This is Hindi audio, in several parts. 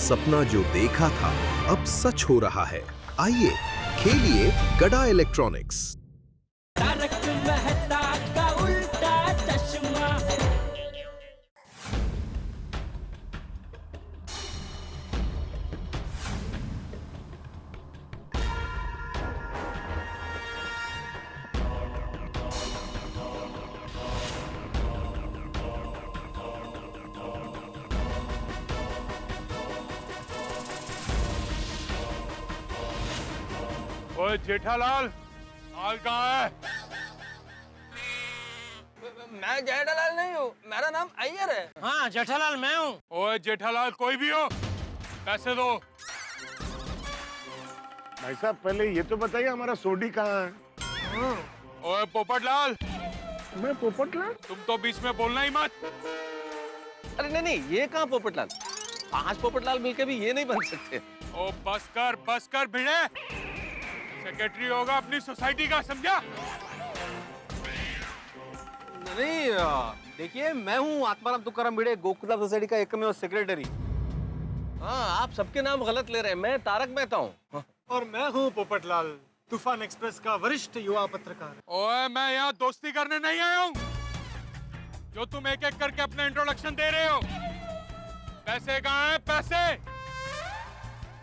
सपना जो देखा था अब सच हो रहा है। आइए खेलिए गड़ा इलेक्ट्रॉनिक्स। तारक मेहता का उल्टा चश्मा। ओए जेठालाल, माल कहाँ है? मैं जेठालाल नहीं हूँ, मेरा नाम अय्यर है। हाँ जेठालाल मैं हूँ। ओए जेठालाल कोई भी हो, पैसे दो। भाई साहब पहले ये तो बताइए हमारा सोडी कहाँ है? ओए पोपटलाल, मैं पोपटलाल? तुम तो बीच में बोलना ही मत। अरे नहीं नहीं, ये कहाँ पोपटलाल? 5 पोपटलाल मिलके भी ये नहीं बन सकते। ओ बस कर भिड़े। सेक्रेटरी होगा अपनी सोसाइटी का, समझा? नहीं देखिए, मैं हूँ आत्माराम तुकाराम भिड़े, गोकुला सोसाइटी का एकमेव सेक्रेटरी। हाँ, आप सबके नाम गलत ले रहे हैं। मैं तारक मेहता हूँ। और मैं हूँ पोपटलाल, तूफान एक्सप्रेस का वरिष्ठ युवा पत्रकार। ओए मैं यहाँ दोस्ती करने नहीं आया हूँ, जो तुम एक एक करके अपना इंट्रोडक्शन दे रहे हो। पैसे कहाँ हैं, पैसे?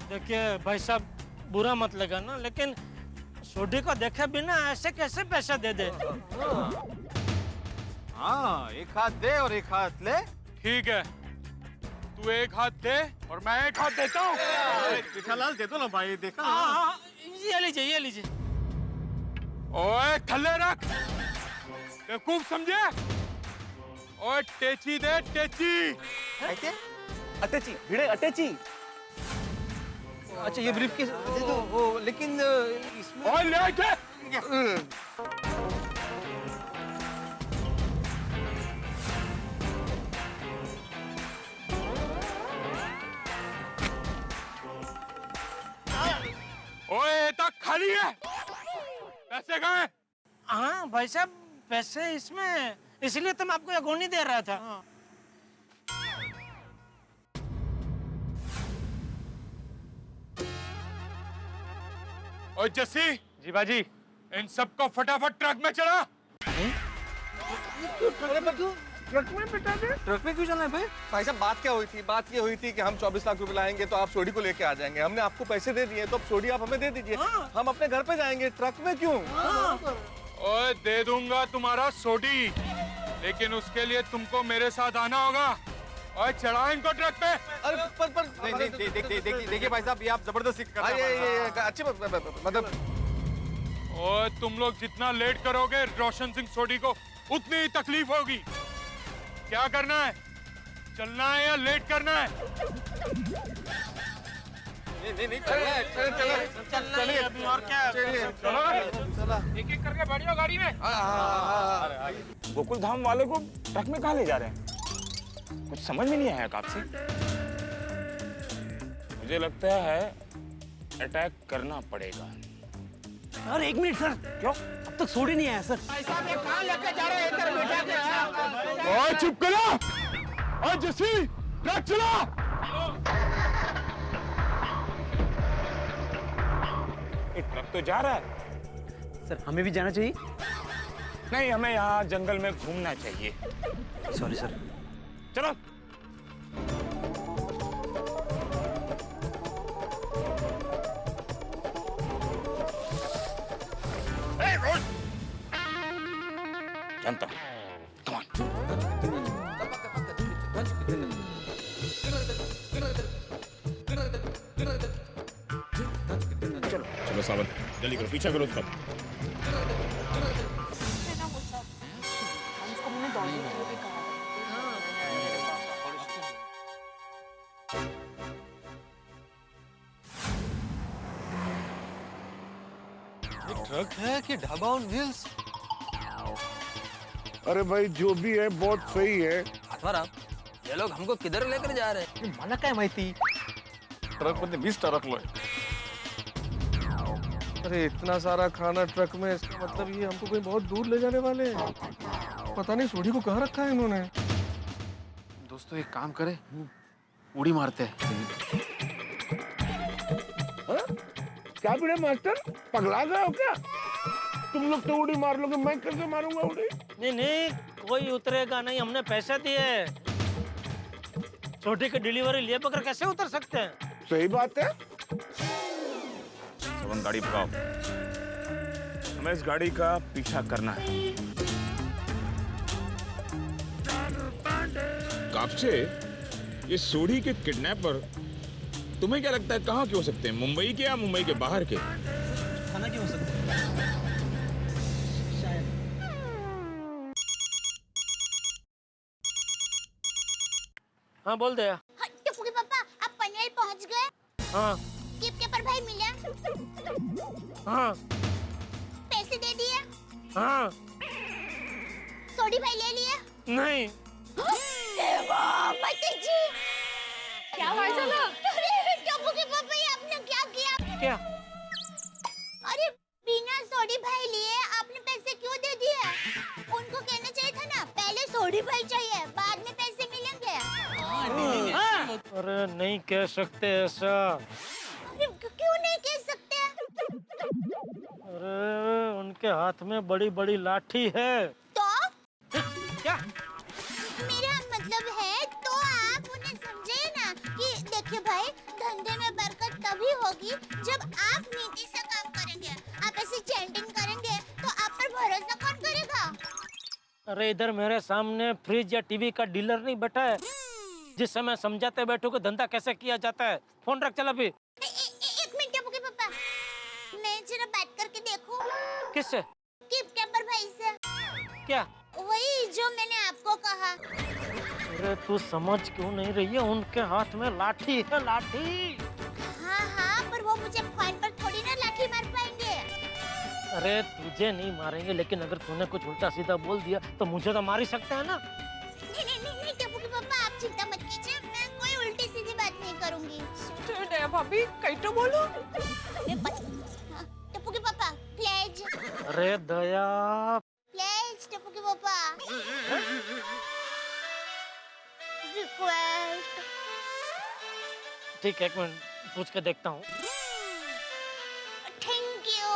देखिए भाई साहब, बुरा मत लगा ना, लेकिन सोडी को देखे बिना ऐसे कैसे पैसा दे दे? हाँ, एक हाथ दे और एक हाथ ले। ठीक है, तू एक हाथ दे और मैं एक हाथ देता हूँ। जेठालाल दे दो ना भाई, देखा। हाँ, ये लीजिए ये लीजिए। ओए थल्ले रख, बेवकूफ समझे? ओए टेची दे, टेची। अटैची भिड़े, अटैची। अच्छा ये ब्रीफकेस दे दो, लेकिन इसमें ओए ले के। ओए तक खाली है, पैसे कहाँ हैं? हाँ भाई साहब, पैसे इसमें, इसलिए तो मैं आपको ये गोनी दे रहा था। ओए जस्सी। जी बाजी। इन सबको फटाफट ट्रक में चढ़ा। ट्रक में बिठा दे। ट्रक में क्यों चलना है भाई? भाई साहब बात क्या हुई थी? बात ये हुई थी कि हम 24 लाख रुपए लाएंगे तो आप सोडी को लेके आ जाएंगे। हमने आपको पैसे दे दिए तो अब सोडी आप हमें दे दीजिए। हम अपने घर पे जाएंगे, ट्रक में क्यों? ओए दे दूंगा तुम्हारा सोडी, लेकिन उसके लिए तुमको मेरे साथ आना होगा। ओए चढ़ा इनको ट्रक पे। अरे पर नहीं नहीं, देखिए भाई साहब, ये आप जबरदस्ती कर रहे हैं। ये अच्छी मतलब। ओए तुम लोग जितना लेट करोगे रोशन सिंह सोडी को उतनी ही तकलीफ होगी। क्या करना है, चलना है या लेट करना है? नहीं चलिए अभी, और क्या? एक एक करके बैठियो गाड़ी में। गोकुल धाम वालों को ट्रक में कहाँ ले जा रहे हैं? कुछ समझ में नहीं आया आपसे। मुझे लगता है अटैक करना पड़ेगा। और 1 मिनट सर, क्यों अब तक सोडी नहीं आया सर? कहाँ लेके जा रहे हैं? इधर बैठा के। ओए चुप करो। ओए जस्सी, ट्रक चला। ये ट्रक तो जा रहा है। सर हमें भी जाना चाहिए। नहीं, हमें यहाँ जंगल में घूमना चाहिए। Sorry sir. चलो। जानता हूँ। Come on. चलो चलो सावन, जल्दी करो, पीछा करो उसका। ना वो सब हमको हमने दौड़ने के लिए भी कहा ये ट्रक है कि ढाबा ऑन व्हील्स? अरे भाई जो भी है बहुत सही है। आत्माराम, ये लोग हमको किधर लेकर जा रहे हैं? मला काय माहिती? ट्रक मध्ये 20 ट्रक लो। अरे इतना सारा खाना ट्रक में, इसका मतलब ये हमको कहीं बहुत दूर ले जाने वाले हैं। पता नहीं सोडी को कहाँ रखा है इन्होंने। दोस्तों एक काम करें, उड़ी मारते हैं। क्या भिड़े मास्टर, पगला गए हो क्या? तुम लोग तो उड़ी मार लोगे, मैं कैसे मारूंगा उड़ी? नहीं नहीं, कोई उतरेगा नहीं, हमने पैसे दिए। छोटी की डिलीवरी लिए बगैर कैसे उतर सकते हैं? सही बात है। सबन गाड़ी भगाओ, हमें इस गाड़ी का पीछा करना है। कापसे, ये सोढ़ी के किडनैपर तुम्हें क्या लगता है कहाँ के हो सकते हैं? मुंबई के या मुंबई के बाहर के? खाना क्यों हो सकता है? शायद। हाँ बोल दे। हाँ, टप्पू के पापा, आप पनवेल पहुंच गए? हाँ कीपकीपर भाई मिले? हाँ पैसे दे दिए? हाँ। सोडी भाई ले लिए? नहीं। जी क्या हुआ? अरे टप्पू के पापा, ये आपने क्या किया? क्या? अरे बिना सोडी भाई लिए आपने पैसे क्यों दे दिए? उनको कहना चाहिए था ना, पहले सोडी भाई चाहिए, बाद में पैसे मिलेंगे। अरे नहीं कह सकते ऐसा। अरे क्यों नहीं कह सकते? अरे उनके हाथ में बड़ी बड़ी लाठी है। तो क्या? मेरा मतलब है, तो आप उन्हें समझे ना कि देखिए भाई, धंधे में बरकत तभी होगी जब आप नीति से काम करेंगे। आप ऐसे चैंटिंग करेंगे तो आप पर भरोसा कौन करेगा? अरे इधर मेरे सामने फ्रिज या टीवी का डीलर नहीं बैठा है जिस समय समझाते बैठो कि धंधा कैसे किया जाता है। फोन रख, चल अभी। एक मिनट टप्पू के पापा, मैं जरा बात करके देखूं। किससे? कीपकीपर भाई से। क्या? वही जो मैंने आपको कहा। अरे तू समझ क्यों नहीं रही है? उनके हाथ में लाठी है, लाठी। हाँ हाँ, पर वो मुझे फोन पर थोड़ी ना लाठी मार पाएंगे। अरे तुझे नहीं मारेंगे, लेकिन अगर तूने कुछ उल्टा सीधा बोल दिया तो मुझे तो मार ही सकते हैं ना। नहीं नहीं नहीं नहीं टप्पू के पापा, आप चिंता मत कीजिए, मैं कोई उल्टी सीधी बात नहीं करूंगी। भाभी कहीं तो बोलो। टप्पू के पापा प्लीज। अरे दया। प्लीज टप्पू के पापा, रिक्वेस्ट। ठीक है, एक मिनट पूछ के देखता हूँ। Thank you.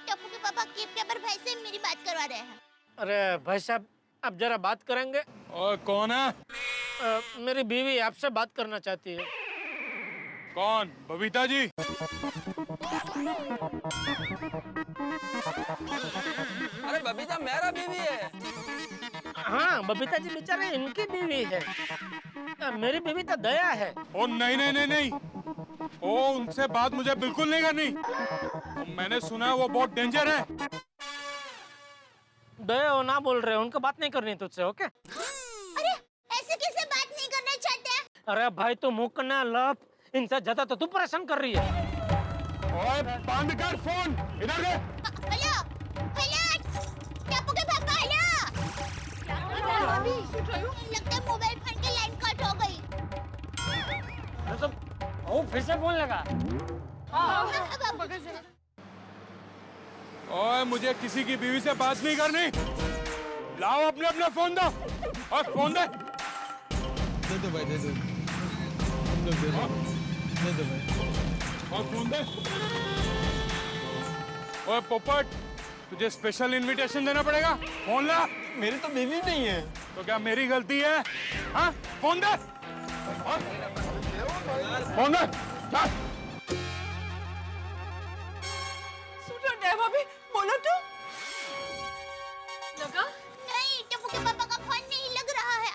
टप्पू के पापा कीपकीपर भाई से मेरी बात करवा रहे हैं। अरे भाई साहब, आप जरा बात करेंगे? और कौन है? मेरी बीवी आपसे बात करना चाहती है। कौन? बबीता जी? अरे बबीता मेरा बीवी है। हाँ, बबीता जी बेचारे इनकी बीवी है। मेरी बीवी तो दया है। ओ नहीं नहीं नहीं नहीं, ओ उनसे बात मुझे बिल्कुल नहीं करनी। मैंने सुना है वो बहुत डेंजर है। दया वो ना बोल रहे, उनको बात नहीं करनी तुझसे, ओके? अरे ऐसे कैसे बात नहीं करना चाहते? अरे भाई तू मुकना लप, इनसे ज्यादा तो तू परेशान कर रही है। ओए बंद कर फोन, इधर दे। हेलो हेलो टप्पू के पापा, हेलो। लगता है मोबाइल फोन की लाइन कट हो गई। अरे तो वो फिर से फोन लगा। ओए मुझे किसी की बीवी से बात नहीं करनी। लाओ अपने अपने फोन दो, और फोन दे। दे दो भाई, दे दो। दे दो भाई। और फोन दे। ओए पोपट, तुझे स्पेशल इनविटेशन देना पड़ेगा। फोन ला। मेरी तो बीवी नहीं है। तो क्या मेरी गलती है? हाँ, फोन दे। फोन दे। चल। भाभी बोलो तो। लगा? नहीं, टप्पू के पापा का फोन नहीं लग रहा है।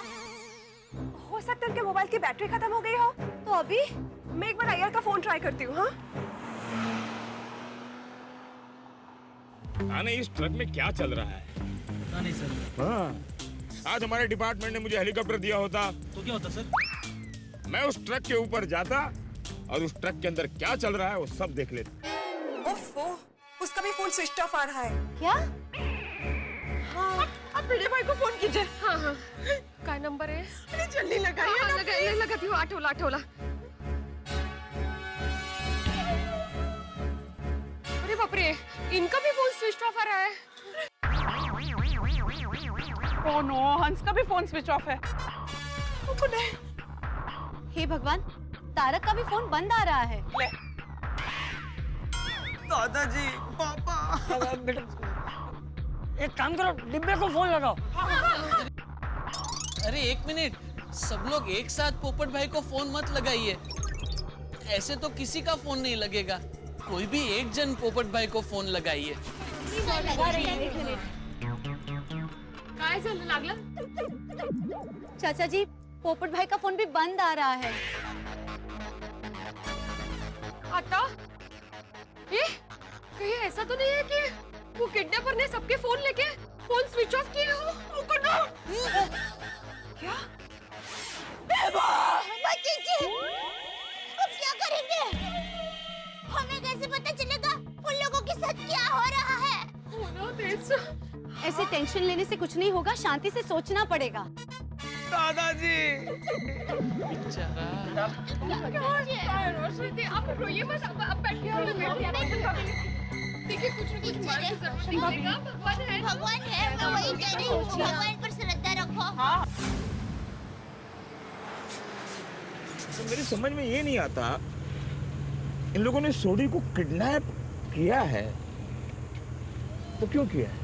हो सकता है उनके मोबाइल की बैटरी खत्म हो गई हो। तो अभी मैं एक बार अय्यर का फोन ट्राई करती हूँ। हाँ आने इस ट्रक में क्या चल रहा है? नहीं सर। हाँ, आज हमारे डिपार्टमेंट ने मुझे हेलीकॉप्टर दिया होता तो क्या होता सर? मैं उस ट्रक के ऊपर जाता और उस ट्रक के अंदर क्या चल रहा है वो सब देख लेता। ओफो, उसका भी फोन स्विच ऑफ आ रहा है। क्या? हाँ, आप भिड़े भाई को फोन कीजिए। हाँ हाँ, क्या नंबर है? अरे जल्दी लगाइए। हाँ, लगाती हूँ। 8 होला। अरे बाप रे, इनका भी फोन स्विच ऑफ आ रहा है। ओह नो, हंस का भी फोन स्विच ऑफ है। हे भगवान, तारक का भी फोन बंद आ रहा है। दादाजी, पापा। एक काम करो, डिब्बे को फोन लगाओ। अरे एक मिनट, सब लोग एक साथ पोपट भाई को फोन मत लगाइए। ऐसे तो किसी का फोन नहीं लगेगा। कोई भी एक जन पोपट भाई को फोन लगाइए। काय झालं लागलं? चाचा जी, पोपट भाई का फोन भी बंद आ रहा है। आता ये कहीं ऐसा तो नहीं है कि वो किडनैपर ने सबके फोन लेके फोन स्विच ऑफ किए हो? क्या? बच्ची जी, अब क्या करेंगे? हमें कैसे पता चलेगा उन लोगों के साथ क्या हो रहा है? ऐसे टेंशन लेने से कुछ नहीं होगा, शांति से सोचना पड़ेगा। दादाजी। रोशनी, आप रोइए मत, आप बैठिए। देखिए कुछ न कुछ हमारी जरूरत निकलेगा। भगवान है, मैं वही कह रही हूँ, भगवान पर श्रद्धा रखो। तो मेरी समझ में ये नहीं आता, इन लोगों ने सोडी को किडनैप किया है तो क्यों किया है?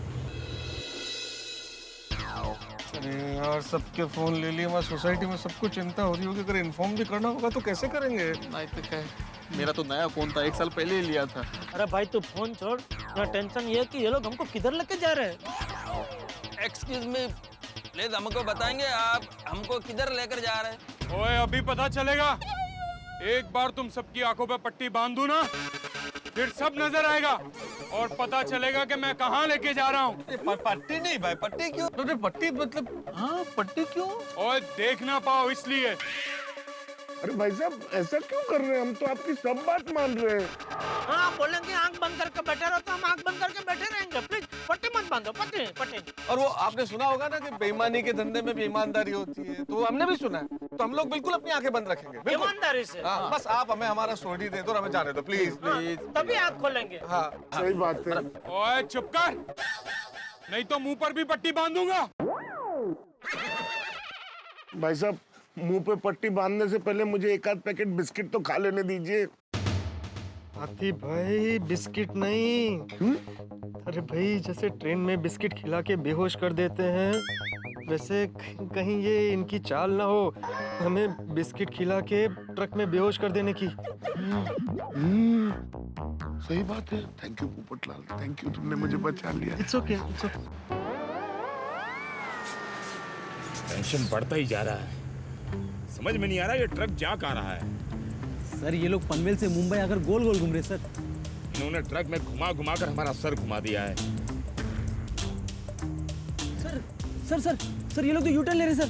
अरे यार, सबके फोन ले लिए, वहाँ सोसाइटी में सबको चिंता हो रही होगी। अगर इन्फॉर्म भी करना होगा तो कैसे करेंगे? नहीं तो क्या है, मेरा तो नया फोन था, 1 साल पहले ही लिया था। अरे भाई तू फोन छोड़, ना टेंशन ये है कि ये लोग हमको किधर लेके जा रहे हैं। एक्सक्यूज मी, प्लीज हमको बताएंगे आप हमको किधर लेकर जा रहे हैं? ओए अभी पता चलेगा। एक बार तुम सबकी आंखों पे पट्टी बांध दूं ना, फिर सब नजर आएगा और पता चलेगा कि मैं कहाँ लेके जा रहा हूँ। पट्टी नहीं भाई, पट्टी क्यों? तो पट्टी मतलब, हाँ पट्टी क्यों? ओए देख ना पाओ इसलिए। अरे भाई साहब, ऐसा क्यों कर रहे हैं? हम तो आपकी सब बात मान रहे हैं। हाँ बोलेंगे आंख बंद करके बैठे रहो तो हम आंख बंद करके बैठे रहेंगे। प्लीज पट्टी मत बांधो, पट्टी। और वो आपने सुना होगा ना कि बेईमानी के धंधे में भी ईमानदारी होती है, तो हमने भी सुना है। तो हम लोग बिल्कुल अपनी आंखें बंद रखेंगे, बिल्कुल ईमानदारी से। हाँ, बस आप हमें हमारा सोडी दे दो और हमें जाने दो, प्लीज प्लीज। तभी आंख खोलेंगे। हाँ सही बात है। ओए चुप कर, नहीं तो मुंह पर भी पट्टी बांधूंगा। भाई साहब, मुंह पे पट्टी बांधने से पहले मुझे 1 आध पैकेट बिस्किट तो खा लेने दीजिए। हाथी भाई, बिस्किट नहीं। अरे भाई, जैसे ट्रेन में बिस्किट खिला के बेहोश कर देते हैं, वैसे कहीं ये इनकी चाल ना हो हमें बिस्किट खिला के ट्रक में बेहोश कर देने की। सही बात है। Thank you Popatlal, thank you, तुमने मुझे बचा लिया। It's okay, it's okay. Tension बढ़ता ही जा रहा है, समझ में नहीं आ रहा ये ट्रक जा कहाँ रहा है। सर ये लोग पनवेल से मुंबई आकर गोल गोल घूम रहे सर। इन्होंने ट्रक में घुमा घुमा कर हमारा सर घुमा दिया है। सर ये लोग तो यूटर्न ले रहे सर।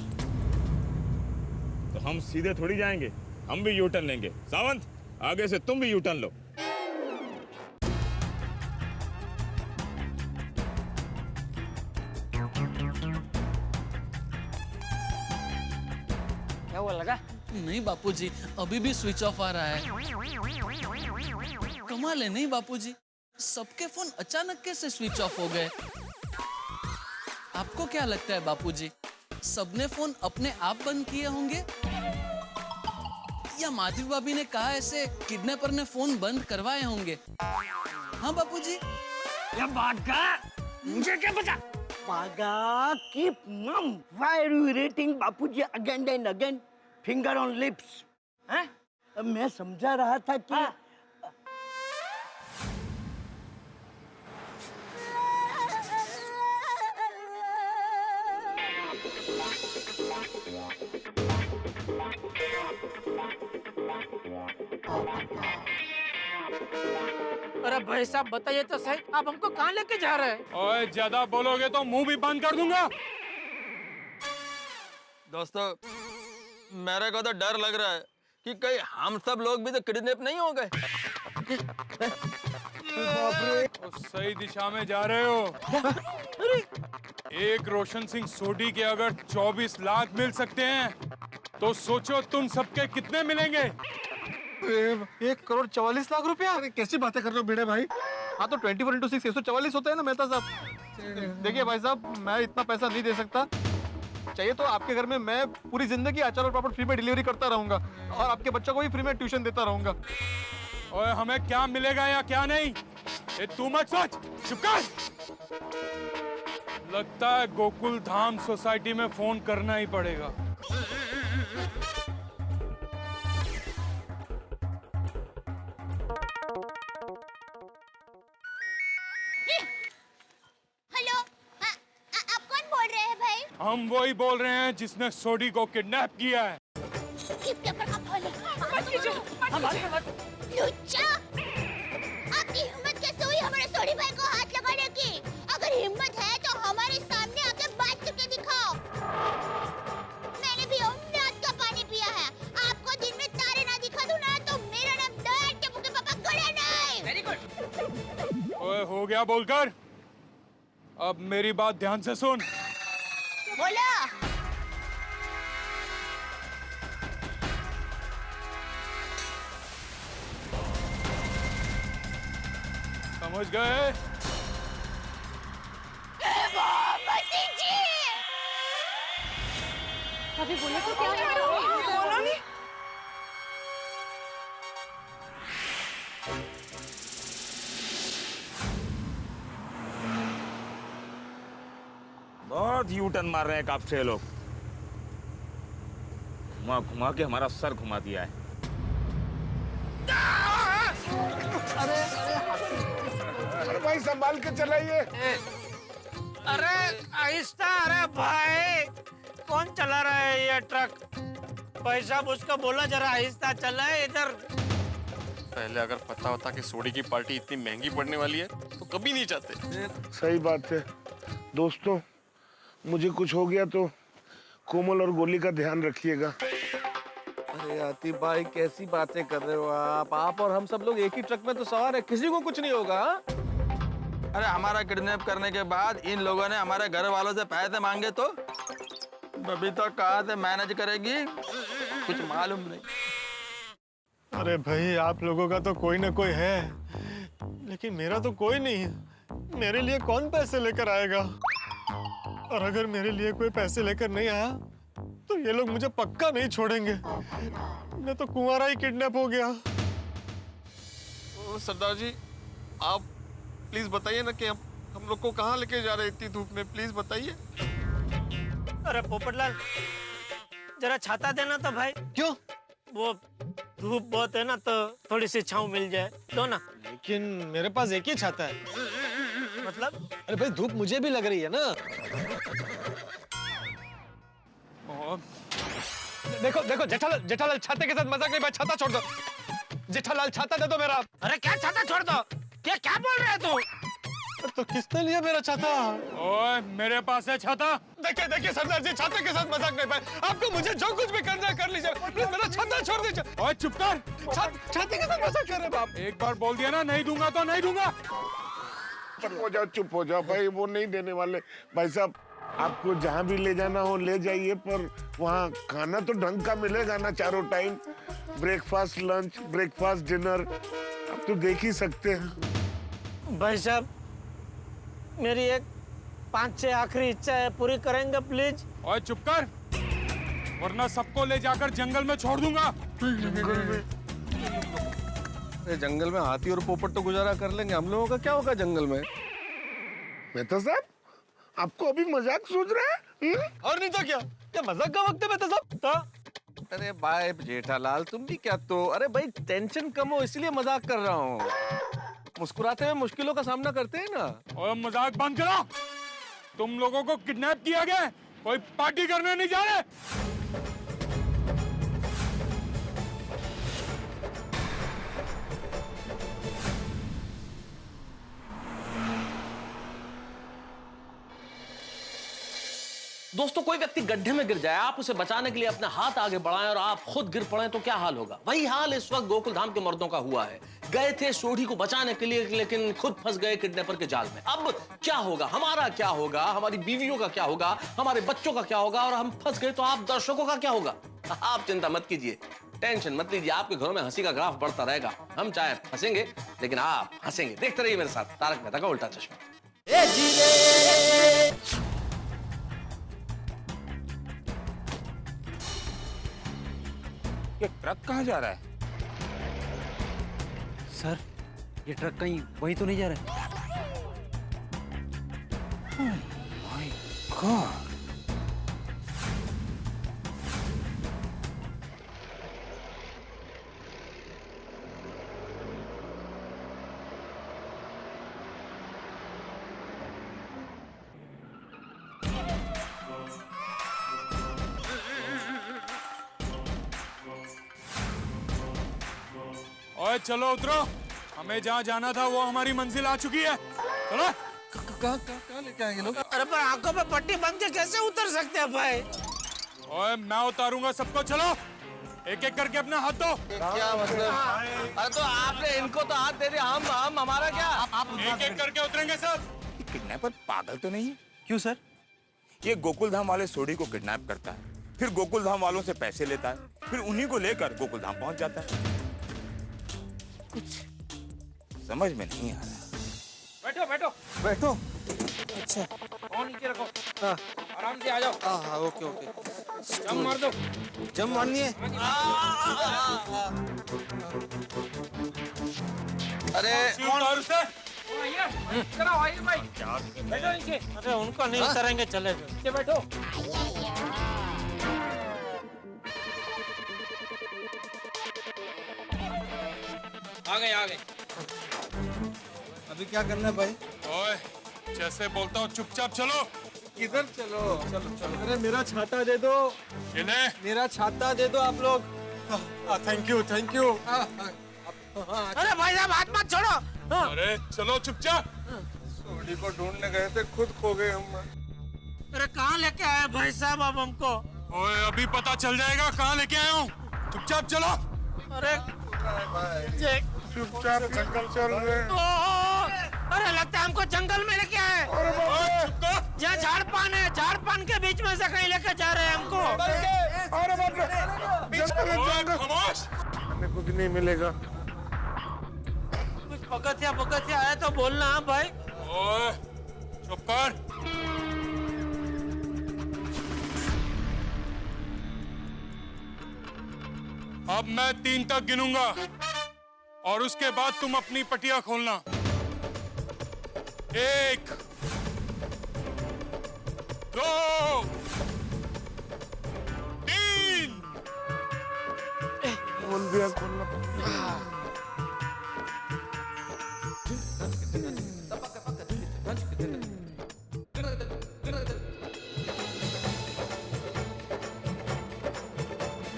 तो हम सीधे थोड़ी जाएंगे, हम भी यूटर्न लेंगे। सावंत, आगे से तुम भी यूटर्न लो। क्या हुआ, लगा? नहीं बापूजी, अभी भी स्विच ऑफ आ रहा है। कमाल है नहीं बापूजी, सबके फोन अचानक कैसे स्विच ऑफ हो गए? आपको क्या लगता है बापूजी, सबने फोन अपने आप बंद किए होंगे या माधवी भाभी ने कहा ऐसे किडनैपर ने फोन बंद करवाए होंगे? हाँ बापूजी। ये बात का मुझे क्या पता? Paga, keep mum. Why are you rating Bapuji again and again? Finger on lips. हैं? मैं समझा रहा था कि अरे भाई साहब बताइए तो सही, आप हमको कहाँ लेके जा रहे हैं? ओए ज्यादा बोलोगे तो मुंह भी बंद कर दूंगा। दोस्तों, मेरे को तो डर लग रहा है कि कहीं हम सब लोग भी तो किडनैप नहीं हो गए। तो सही दिशा में जा रहे हो। एक रोशन सिंह सोडी के अगर 24 लाख मिल सकते हैं तो सोचो तुम सबके कितने मिलेंगे। 1,44,00,000 रुपया? अरे कैसी बातें कर रहे हो भिड़े भाई? हाँ तो 24 × 6 144 होता है ना मेहता साहब। देखिए भाई साहब, मैं इतना पैसा नहीं दे सकता। चाहिए तो आपके घर में मैं पूरी जिंदगी अचार और पापड़ फ्री में डिलीवरी करता रहूंगा और आपके बच्चों को भी फ्री में ट्यूशन देता रहूंगा। ओए हमें क्या मिलेगा या क्या नहीं ये तू मत सोच, चुप कर। लगता है गोकुल धाम सोसाइटी में फोन करना ही पड़ेगा। हेलो, आप कौन बोल रहे हैं भाई? हम वही बोल रहे हैं जिसने सोडी को किडनैप किया है। किडनैपर का फोन है। लुच्चा, आपकी हिम्मत कैसे हुई हमारे सोडी भाई को हाथ लगाने की? अगर हिम्मत है तो हमारे सामने आके बात करके दिखाओ। मैंने भी अमृत का पानी पिया है। आपको दिन में तारे ना दिखा दूं ना तो मेरा नाम दया टेपू के पापा गड़ा नहीं। Very good. ओए हो गया बोलकर, अब मेरी बात ध्यान से सुन। बोलो। समझ गए? अभी बोले तो क्या है? बोलो नहीं। बहुत यू टर्न मार रहे हैं कब से लोग। घुमा घुमा के हमारा सर घुमा दिया है। अरे भाई संभाल के चलाइए। अरे आहिस्ता। अरे भाई कौन चला रहा है ये ट्रक? पैसा उसको बोला जरा आहिस्ता चला है इधर। पहले अगर पता होता कि सोडी की पार्टी इतनी महंगी पड़ने वाली है तो कभी नहीं जाते। सही बात है दोस्तों, मुझे कुछ हो गया तो कोमल और गोली का ध्यान रखिएगा। अरे आतिफ भाई कैसी बातें कर रहे हो आप और हम सब लोग एक ही ट्रक में तो सवार है, किसी को कुछ नहीं होगा। अरे हमारा किडनैप करने के बाद इन लोगों ने हमारे घर वालों से पैसे मांगे तो बबीता कहाँ से मैनेज करेगी कुछ मालूम नहीं। अरे भाई आप लोगों का तो कोई ना कोई है, लेकिन मेरा तो कोई नहीं है। मेरे लिए कौन पैसे लेकर आएगा? और अगर मेरे लिए कोई पैसे लेकर नहीं आया तो ये लोग मुझे पक्का नहीं छोड़ेंगे। मैं तो कुंवारा ही किडनैप हो गया। सरदार जी आप प्लीज बताइए ना कि हम लोग को कहाँ लेके जा रहे हैं इतनी धूप में, प्लीज बताइए। अरे पोपटलाल जरा छाता देना तो भाई। क्यों? वो धूप बहुत है ना तो थोड़ी सी छांव मिल जाए दो ना। लेकिन मेरे पास एक ही छाता है। मतलब? अरे भाई धूप मुझे भी लग रही है ना। देखो देखो जेठालाल, जेठालाल छाते के साथ मजाक नहीं, छाता छोड़ दो। जेठालाल छाता दे दो मेरा। अरे क्या छाता छोड़ दो? क्या बोल रहे तू? तो किसने लिया मेरा छाता? ओए मेरे पास है छाता। देखिए देखिए सरदार जी, छाते के साथ मजाक नहीं पाए। आपको मुझे जो कुछ भी करना है कर लीजिए, प्लीज मेरा छाता छोड़ दीजिए। ओए चुप कर। छाते के साथ मजाक कर रहे हैं आप। एक बार बोल दिया ना नहीं दूंगा तो नहीं दूंगा। चुप हो जाओ भाई, वो नहीं देने वाले। भाई साहब आपको जहाँ भी ले जाना हो ले जाइए, पर वहाँ खाना तो ढंग का मिलेगा ना चारों time. Breakfast, lunch, breakfast, dinner आप तो देख ही सकते हैं। भाई साहब मेरी एक 5-6 आखिरी इच्छा है, पूरी करेंगे प्लीज? ओए चुप कर, वरना सबको ले जाकर जंगल में छोड़ दूंगा। जंगल में? जंगल में हाथी और पोपट तो गुजारा कर लेंगे, हम लोगों का क्या होगा जंगल में? मेहता साहब आपको अभी मजाक सूझ रहा है? और नहीं तो क्या मजाक का वक्त है मेहता साहब? तो अरे भाई जेठालाल तुम भी क्या तो, अरे भाई टेंशन कम हो इसलिए मजाक कर रहा हूँ। मुस्कुराते हुए मुश्किलों का सामना करते हैं ना। और मजाक बंद करो। तुम लोगों को किडनैप किया गया है, कोई पार्टी करने नहीं जा रहे। दोस्तों कोई व्यक्ति गड्ढे में गिर जाए, आप उसे बचाने के लिए अपना हाथ आगे बढ़ाएं और आप खुद गिर पड़ें तो क्या हाल होगा? वही हाल इस वक्त गोकुलधाम के मर्दों का हुआ है। गए थे सोडी को बचाने के लिए लेकिन खुद फंस गए किडनैपर के जाल में। अब क्या होगा? हमारा क्या होगा? हमारी बीवियों का क्या होगा? हमारे बच्चों का क्या होगा? और हम फंस गए तो आप दर्शकों का क्या होगा? आप चिंता मत कीजिए, टेंशन मत लीजिए, आपके घरों में हंसी का ग्राफ बढ़ता रहेगा। हम चाहे फंसेंगे लेकिन आप हंसेंगे। देखते रहिए मेरे साथ तारक मेहता का उल्टा चश्मा। ये ट्रक कहाँ जा रहा है? सर ये ट्रक कहीं वहीं तो नहीं जा रहा है? My God. ओए चलो उतरो, हमें जहाँ जाना था वो हमारी मंजिल आ चुकी है। चलो। कहाँ लेके आएंगे लोग? अरे पर आंखों पे पट्टी बांध के कैसे उतर सकते हैं भाई? ओए मैं उतारूंगा सबको, चलो एक एक करके अपना हाथ दो। क्या मतलब? अरे तो आपने इनको तो हाथ दे दिया, हम हमारा क्या? एक एक करके उतरेंगे सब। किडनैपर पागल तो नहीं है? क्यों सर? ये गोकुल धाम वाले सोडी को किडनैप करता है, फिर गोकुल धाम वालों से पैसे लेता है, फिर उन्हीं को लेकर गोकुल धाम पहुंच जाता है। कुछ समझ में नहीं आ रहा। बैठो बैठो बैठो। अच्छा फोन नीचे रखो, आराम से आ जाओ। हाँ ओके ओके। जम मार दो। जम मारनी है? अरे कौन से? चलो आइए भाई, बैठो नीचे। अरे उनको नहीं उतरेंगे, चले नीचे बैठो। आ गए। अभी क्या करना है भाई? ओए जैसे बोलता हूँ चुपचाप चलो। किधर? चलो चलो चलो। अरे मेरा छाता दे दो। इन्हें मेरा छाता दे दो आप लोग। Thank you thank you. अरे भाई साहब हाथ मत छोड़ो। अरे चलो चुपचाप। सोडी को ढूंढने गए थे, खुद खो गए हम। अरे कहाँ लेके आए भाई साहब आप हमको? ओए अभी पता चल जाएगा कहाँ लेके आया हूँ, चुपचाप चलो। अरे चुपचाप जंगल चल रहे। अरे लगता है हमको जंगल में लेके आए। जहाँ झाड़ पान है, झाड़ पान के बीच में से कहीं लेके जा रहे हैं हमको। अरे बाप रे, जंगल खामोश। हमें कुछ नहीं मिलेगा। कुछ पगथिया आया तो बोलना भाई। ओए चुप कर। अब मैं 3 तक गिनूंगा और उसके बाद तुम अपनी पटिया खोलना। 1 2 3। खोल दिया, खोलना।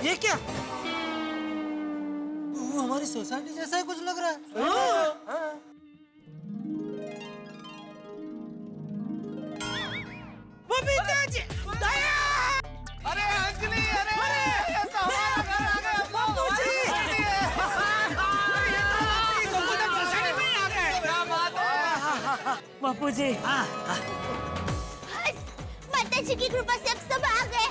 ये क्या? वो हमारी सोसाइटी जैसा ही कुछ लग रहा है। बबीता जी, दया! अरे अंजलि, अरे ये तो हमारा घर आ गया। बापू जी, सोसाइटी में आ गए। क्या बात है बापू जी? माता जी की कृपा से अब सब आ गए।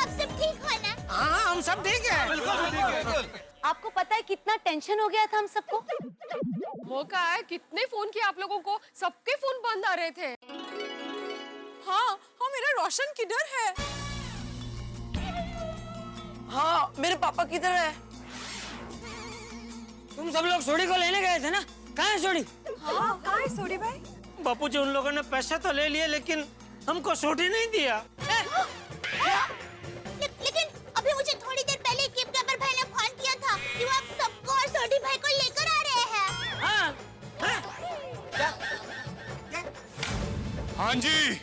अब सब ठीक हो ना? हाँ हम सब ठीक है। बिल्कुल ठीक है। आपको पता है कितना टेंशन हो गया था हम सबको? वो क्या है, कितने फोन किए आप लोगों को, सबके फोन बंद आ रहे थे। हाँ मेरा रोशन किधर है? हाँ मेरे पापा किधर है? तुम सब लोग सोडी को लेने गए थे ना? कहाँ है सोडी? हाँ कहाँ है सोडी भाई? बापू जी उन लोगों ने पैसा तो ले लिए लेकिन हमको सोडी नहीं दिया। लेकिन अभी मुझे थोड़ी देर पहले किडनैपर भाई ने फोन किया था कि वो आप सबको और सोडी भाई को लेकर आ रहे हैं। हाँ जी।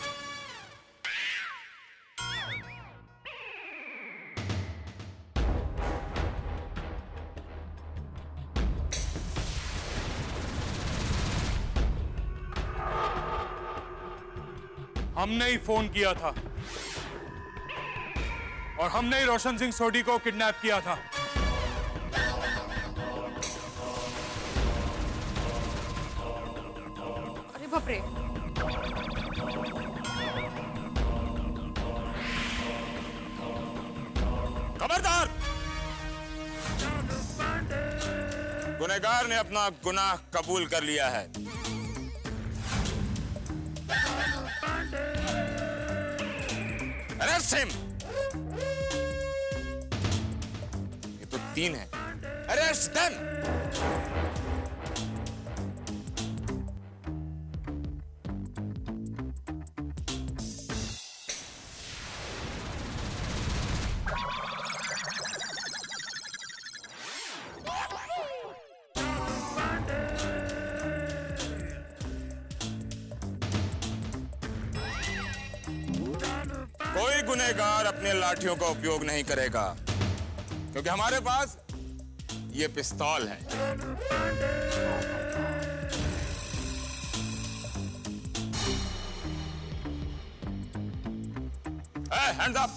हमने ही फोन किया था और हमने ही रोशन सिंह सोडी को किडनैप किया था। अरे बाप रे। खबरदार! गुनहगार ने अपना गुनाह कबूल कर लिया है। Arrest him. ये तो 3 है। Arrest them. गुनहगार अपने लाठियों का उपयोग नहीं करेगा, क्योंकि हमारे पास ये पिस्तौल है। Hands up!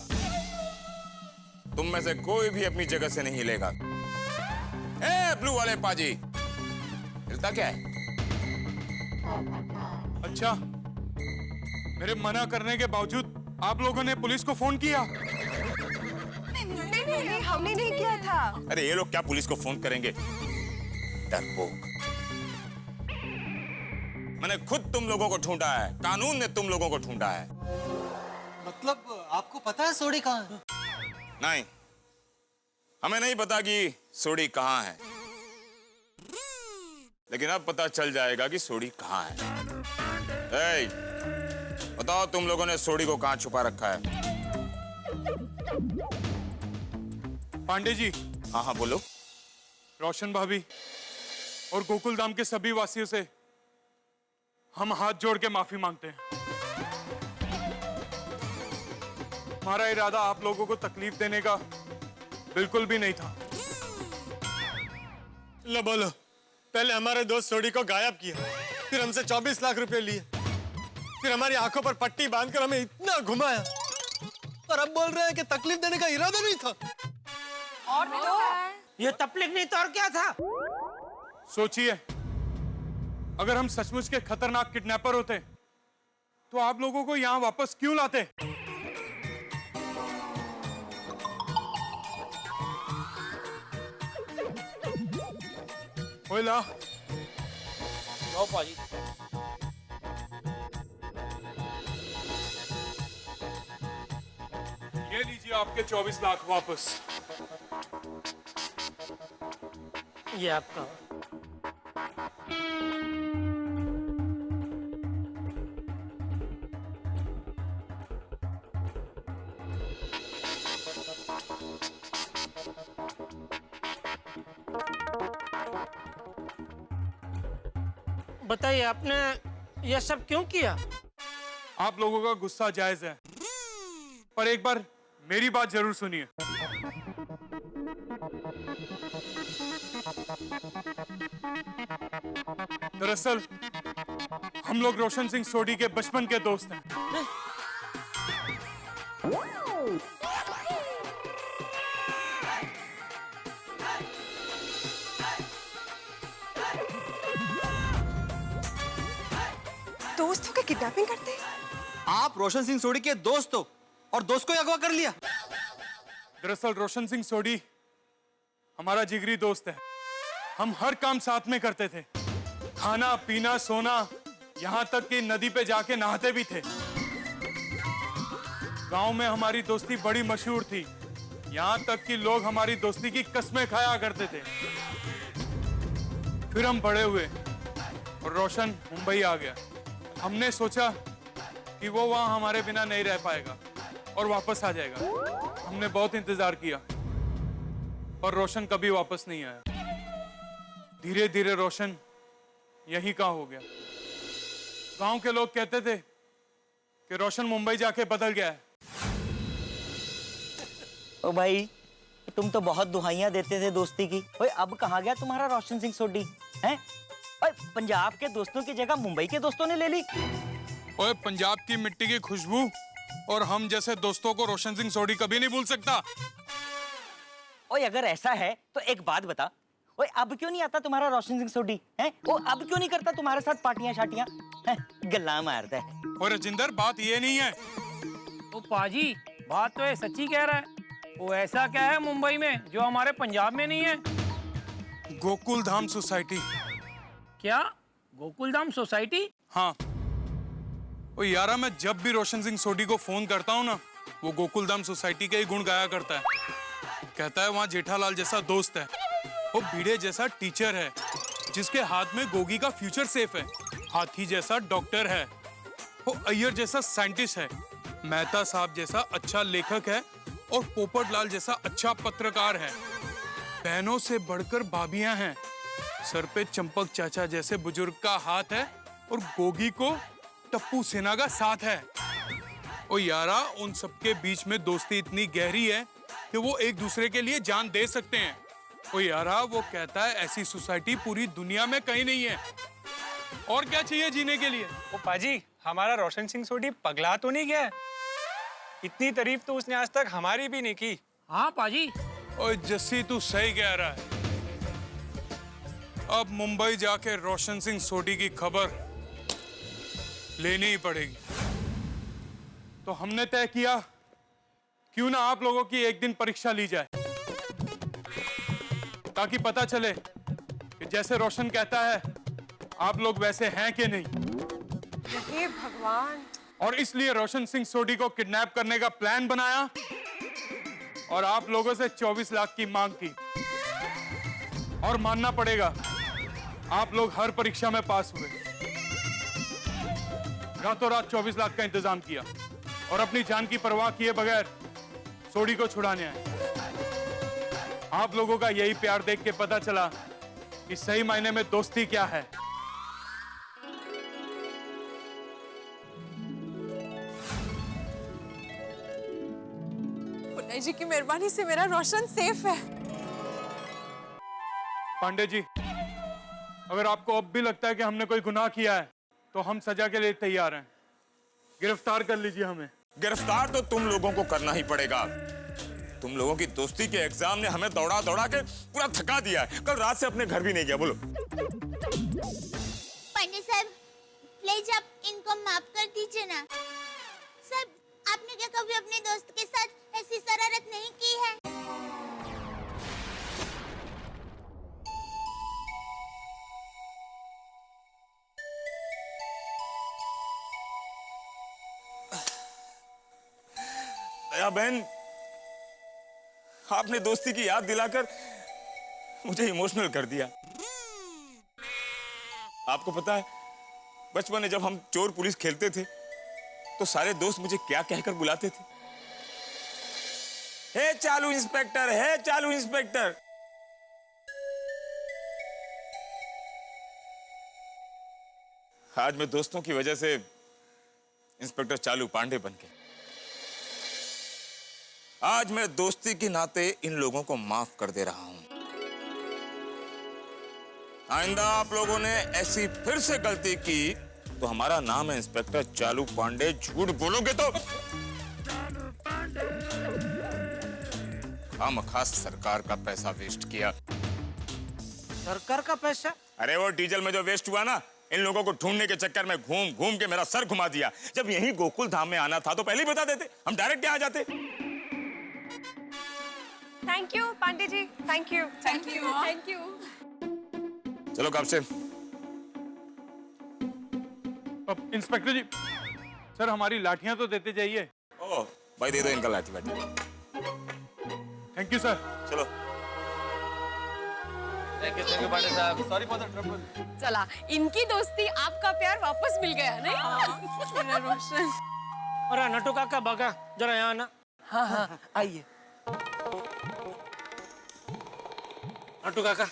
तुम में से कोई भी अपनी जगह से नहीं हिलेगा। ब्लू वाले पाजी, हिलता क्या है? अच्छा, मेरे मना करने के बावजूद आप लोगों ने पुलिस को फोन किया? नहीं, हमने नहीं किया था। अरे ये लोग क्या पुलिस को फोन करेंगे? डरपोक। मैंने खुद तुम लोगों को ढूंढा है, कानून ने तुम लोगों को ढूंढा है। मतलब आपको पता है सोडी कहाँ है? नहीं, हमें नहीं पता कि सोडी कहाँ है, लेकिन अब पता चल जाएगा कि सोडी कहाँ है। बताओ तुम लोगों ने सोडी को कहाँ छुपा रखा है? पांडे जी। हाँ हाँ बोलो। रोशन भाभी और गोकुल धाम के सभी वासियों से हम हाथ जोड़ के माफी मांगते हैं। हमारा इरादा आप लोगों को तकलीफ देने का बिल्कुल भी नहीं था। लो बोलो, पहले हमारे दोस्त सोडी को गायब किया, फिर हमसे 24 लाख रुपए लिए, फिर हमारी आंखों पर पट्टी बांधकर हमें इतना घुमाया, और अब बोल रहे हैं कि तकलीफ देने का इरादा नहीं था। और तो ये तकलीफ नहीं तो और क्या था? सोचिए, अगर हम सचमुच के खतरनाक किडनैपर होते तो आप लोगों को यहाँ वापस क्यों लाते? ओए ला। जाओ पाजी। ये लीजिए आपके 24 लाख वापस। ये आपका। बताइए, आपने यह सब क्यों किया? आप लोगों का गुस्सा जायज है, पर एक बार मेरी बात जरूर सुनिए। दरअसल हम लोग रोशन सिंह सोडी के बचपन के दोस्त हैं। दोस्तों के किडनैपिंग करते हैं? आप रोशन सिंह सोडी के दोस्त हो और दोस्त को ही अगवा कर लिया। दरअसल रोशन सिंह सोडी हमारा जिगरी दोस्त है। हम हर काम साथ में करते थे, खाना पीना सोना, यहाँ तक कि नदी पे जाके नहाते भी थे। गांव में हमारी दोस्ती बड़ी मशहूर थी, यहाँ तक कि लोग हमारी दोस्ती की कस्में खाया करते थे। फिर हम बड़े हुए और रोशन मुंबई आ गया। हमने सोचा कि वो वहां हमारे बिना नहीं रह पाएगा और वापस आ जाएगा। हमने बहुत इंतजार किया और रोशन कभी वापस नहीं आया। धीरे धीरे रोशन यहीं का हो गया। गांव के लोग कहते थे कि रोशन मुंबई जाके बदल गया है। ओ भाई, तुम तो बहुत दुहाइयां देते थे दोस्ती की। ओए, अब कहाँ गया तुम्हारा रोशन सिंह सोडी? हैं? ओए, पंजाब के दोस्तों की जगह मुंबई के दोस्तों ने ले ली। ओए, पंजाब की मिट्टी की खुशबू और हम जैसे दोस्तों को रोशन सिंह सोडी कभी नहीं भूल सकता। ओए, अगर ऐसा है तो एक बात बता, ओए अब क्यों नहीं आता तुम्हारा रोशन सिंह सोडी? हैं? वो अब क्यों नहीं करता तुम्हारे साथ पार्टियां शाटियां? गल्ला मारता है। और राजिंदर, बात ये नहीं है। ओ पाजी, बात तो है, सच्ची कह रहा है। वो ऐसा क्या है मुंबई में जो हमारे पंजाब में नहीं है? गोकुल धाम सोसाइटी। क्या? गोकुल धाम सोसाइटी? हाँ। ओ यारा, मैं जब भी रोशन सिंह सोडी को फोन करता हूँ ना, वो गोकुल धाम सोसाइटी के ही गुण गाया करता है। कहता है वहाँ जेठालाल जैसा दोस्त है, वो भिड़े जैसा टीचर है जिसके हाथ में गोगी का फ्यूचर सेफ है, हाथी जैसा डॉक्टर है, वो अय्यर जैसा साइंटिस्ट है, मेहता साहब जैसा अच्छा लेखक है और पोपट लाल जैसा अच्छा पत्रकार है। बहनों से बढ़कर भाभियां हैं, सर पे चंपक चाचा जैसे बुजुर्ग का हाथ है और गोगी को टप्पू सेना का साथ है। ओ ओ यारा, उन सबके बीच में दोस्ती इतनी गहरी है कि वो एक दूसरे के लिए जान दे सकते हैं। ओ यारा, वो कहता है ऐसी सोसाइटी पूरी दुनिया में कहीं नहीं है। और क्या चाहिए जीने के लिए? ओ पाजी, हमारा रोशन सिंह सोडी पगला तो नहीं गया? इतनी तारीफ तो उसने आज तक हमारी भी नहीं की। हाँ पाजी। ओ जस्सी, तू सही कह रहा है। अब मुंबई जाके रोशन सिंह सोडी की खबर लेनी ही पड़ेगी। तो हमने तय किया, क्यों ना आप लोगों की एक दिन परीक्षा ली जाए, ताकि पता चले कि जैसे रोशन कहता है आप लोग वैसे हैं कि नहीं। हे भगवान। और इसलिए रोशन सिंह सोडी को किडनैप करने का प्लान बनाया और आप लोगों से 24 लाख की मांग की। और मानना पड़ेगा, आप लोग हर परीक्षा में पास हुए। रातों रात 24 लाख का इंतजाम किया और अपनी जान की परवाह किए बगैर सोडी को छुड़ाने आए। आप लोगों का यही प्यार देख के पता चला कि सही मायने में दोस्ती क्या है। खुदाई जी की मेहरबानी से मेरा रोशन सेफ है। पांडे जी, अगर आपको अब भी लगता है कि हमने कोई गुनाह किया है तो हम सजा के लिए तैयार हैं। गिरफ्तार कर लीजिए हमें। गिरफ्तार तो तुम लोगों को करना ही पड़ेगा। तुम लोगों की दोस्ती के एग्जाम ने हमें दौड़ा दौड़ा के पूरा थका दिया है। कल रात से अपने घर भी नहीं गया। बोलो पंडित साहब, प्लीज आप इनको माफ कर दीजिए ना। साहब, आपने क्या कभी अपने दोस्त के साथ ऐसी शरारत नहीं की है? दया बहन, आपने दोस्ती की याद दिलाकर मुझे इमोशनल कर दिया। आपको पता है, बचपन में जब हम चोर पुलिस खेलते थे तो सारे दोस्त मुझे क्या कहकर बुलाते थे? हे चालू इंस्पेक्टर, हे चालू इंस्पेक्टर। आज मैं दोस्तों की वजह से इंस्पेक्टर चालू पांडे बन गया। आज मैं दोस्ती के नाते इन लोगों को माफ कर दे रहा हूं। आइंदा आप लोगों ने ऐसी फिर से गलती की तो हमारा नाम है इंस्पेक्टर चालू पांडे। झूठ बोलोगे तो हम खास सरकार का पैसा वेस्ट किया। सरकार का पैसा? अरे वो डीजल में जो वेस्ट हुआ ना, इन लोगों को ढूंढने के चक्कर में घूम घूम के मेरा सर घुमा दिया। जब यही गोकुल धाम में आना था तो पहले ही बता देते, हम डायरेक्ट यहाँ आ जाते। Thank you Pandey ji, thank you thank you thank you. चलो कब से? अब इंस्पेक्टर जी, सर हमारी लाठियां तो देते जाइए। ओह भाई, दे दो इनका लाठी बाठी। Thank you sir. चलो। थैंक यू पांडे साहब। Sorry for the trouble. चला, इनकी दोस्ती आपका प्यार वापस मिल गया नहीं? मेरा रोशन। अरे नटू काका बाका, जरा यहाँ ना। हाँ हाँ आइए। नटू काका,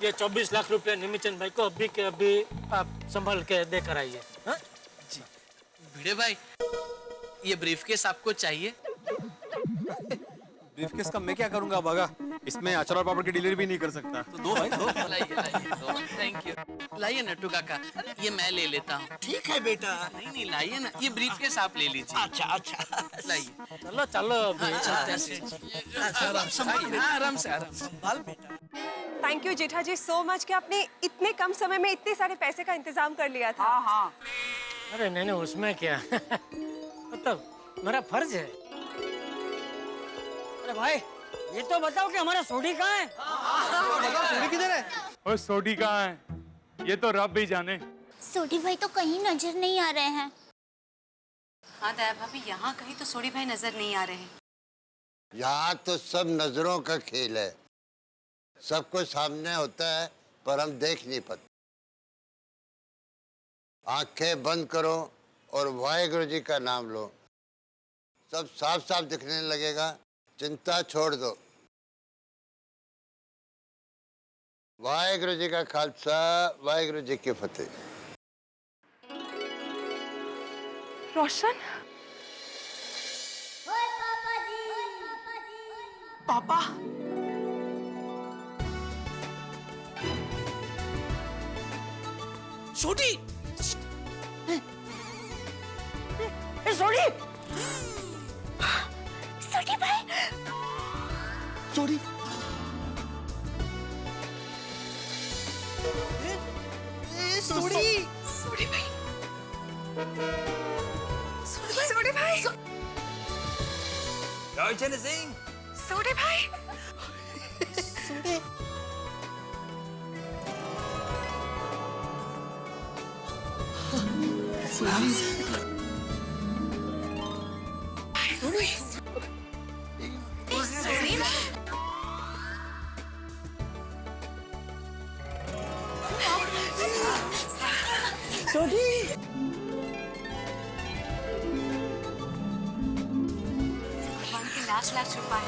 ये 24 लाख रुपए निमिचंद भाई को अभी के अभी आप संभाल के देकर आइए। हाँ? जी। भिड़े भाई, ये ब्रीफकेस आपको चाहिए? ब्रीफकेस का मैं क्या करूंगा बागा? इसमें अचार और पापड़ की डिलीवरी भी नहीं कर सकता। तो दो भाई, दो। लाइए लाइए, दो। Thank you. लाइए नट्टू काका, ये मैं ले लेता हूँ। ठीक है बेटा। नहीं नहीं, लाइए ना, ये ब्रीफकेस आप ले लीजिए। अच्छा अच्छा। लाइए। चलो चलो। आराम से, आराम से, आराम से। Thank you Jetha ji so much कि आपने इतने कम समय में इतने सारे पैसे का इंतजाम कर लिया था। हाँ। अरे नहीं नहीं, उसमें क्या मतलब मेरा फर्ज है। अरे भाई, ये तो बताओ कि हमारा सोडी कहाँ है? बताओ सोडी किधर है? ओ सोडी कहाँ है? ये तो रब भी जाने। सोडी भाई तो कहीं नजर नहीं आ रहे हैं। हाँ दया भाभी, यहाँ कहीं तो सोडी भाई नजर नहीं आ रहे हैं। यहाँ तो सब नजरों का खेल है। सब कुछ सामने होता है पर हम देख नहीं पाते। आंखें बंद करो और वाहेगुरु जी का नाम लो, सब साफ साफ दिखने लगेगा। चिंता छोड़ दो। वाहेगुरु जी का खालसा, वाहेगुरु जी की फतेह। रोशन, पापा छोटी सोडी सोडी भाई छोटी सोडी सोडी भाई सोडी भाई रोशन सिंह सोडी भाई सोडी भगवान के लाख लाख रुपए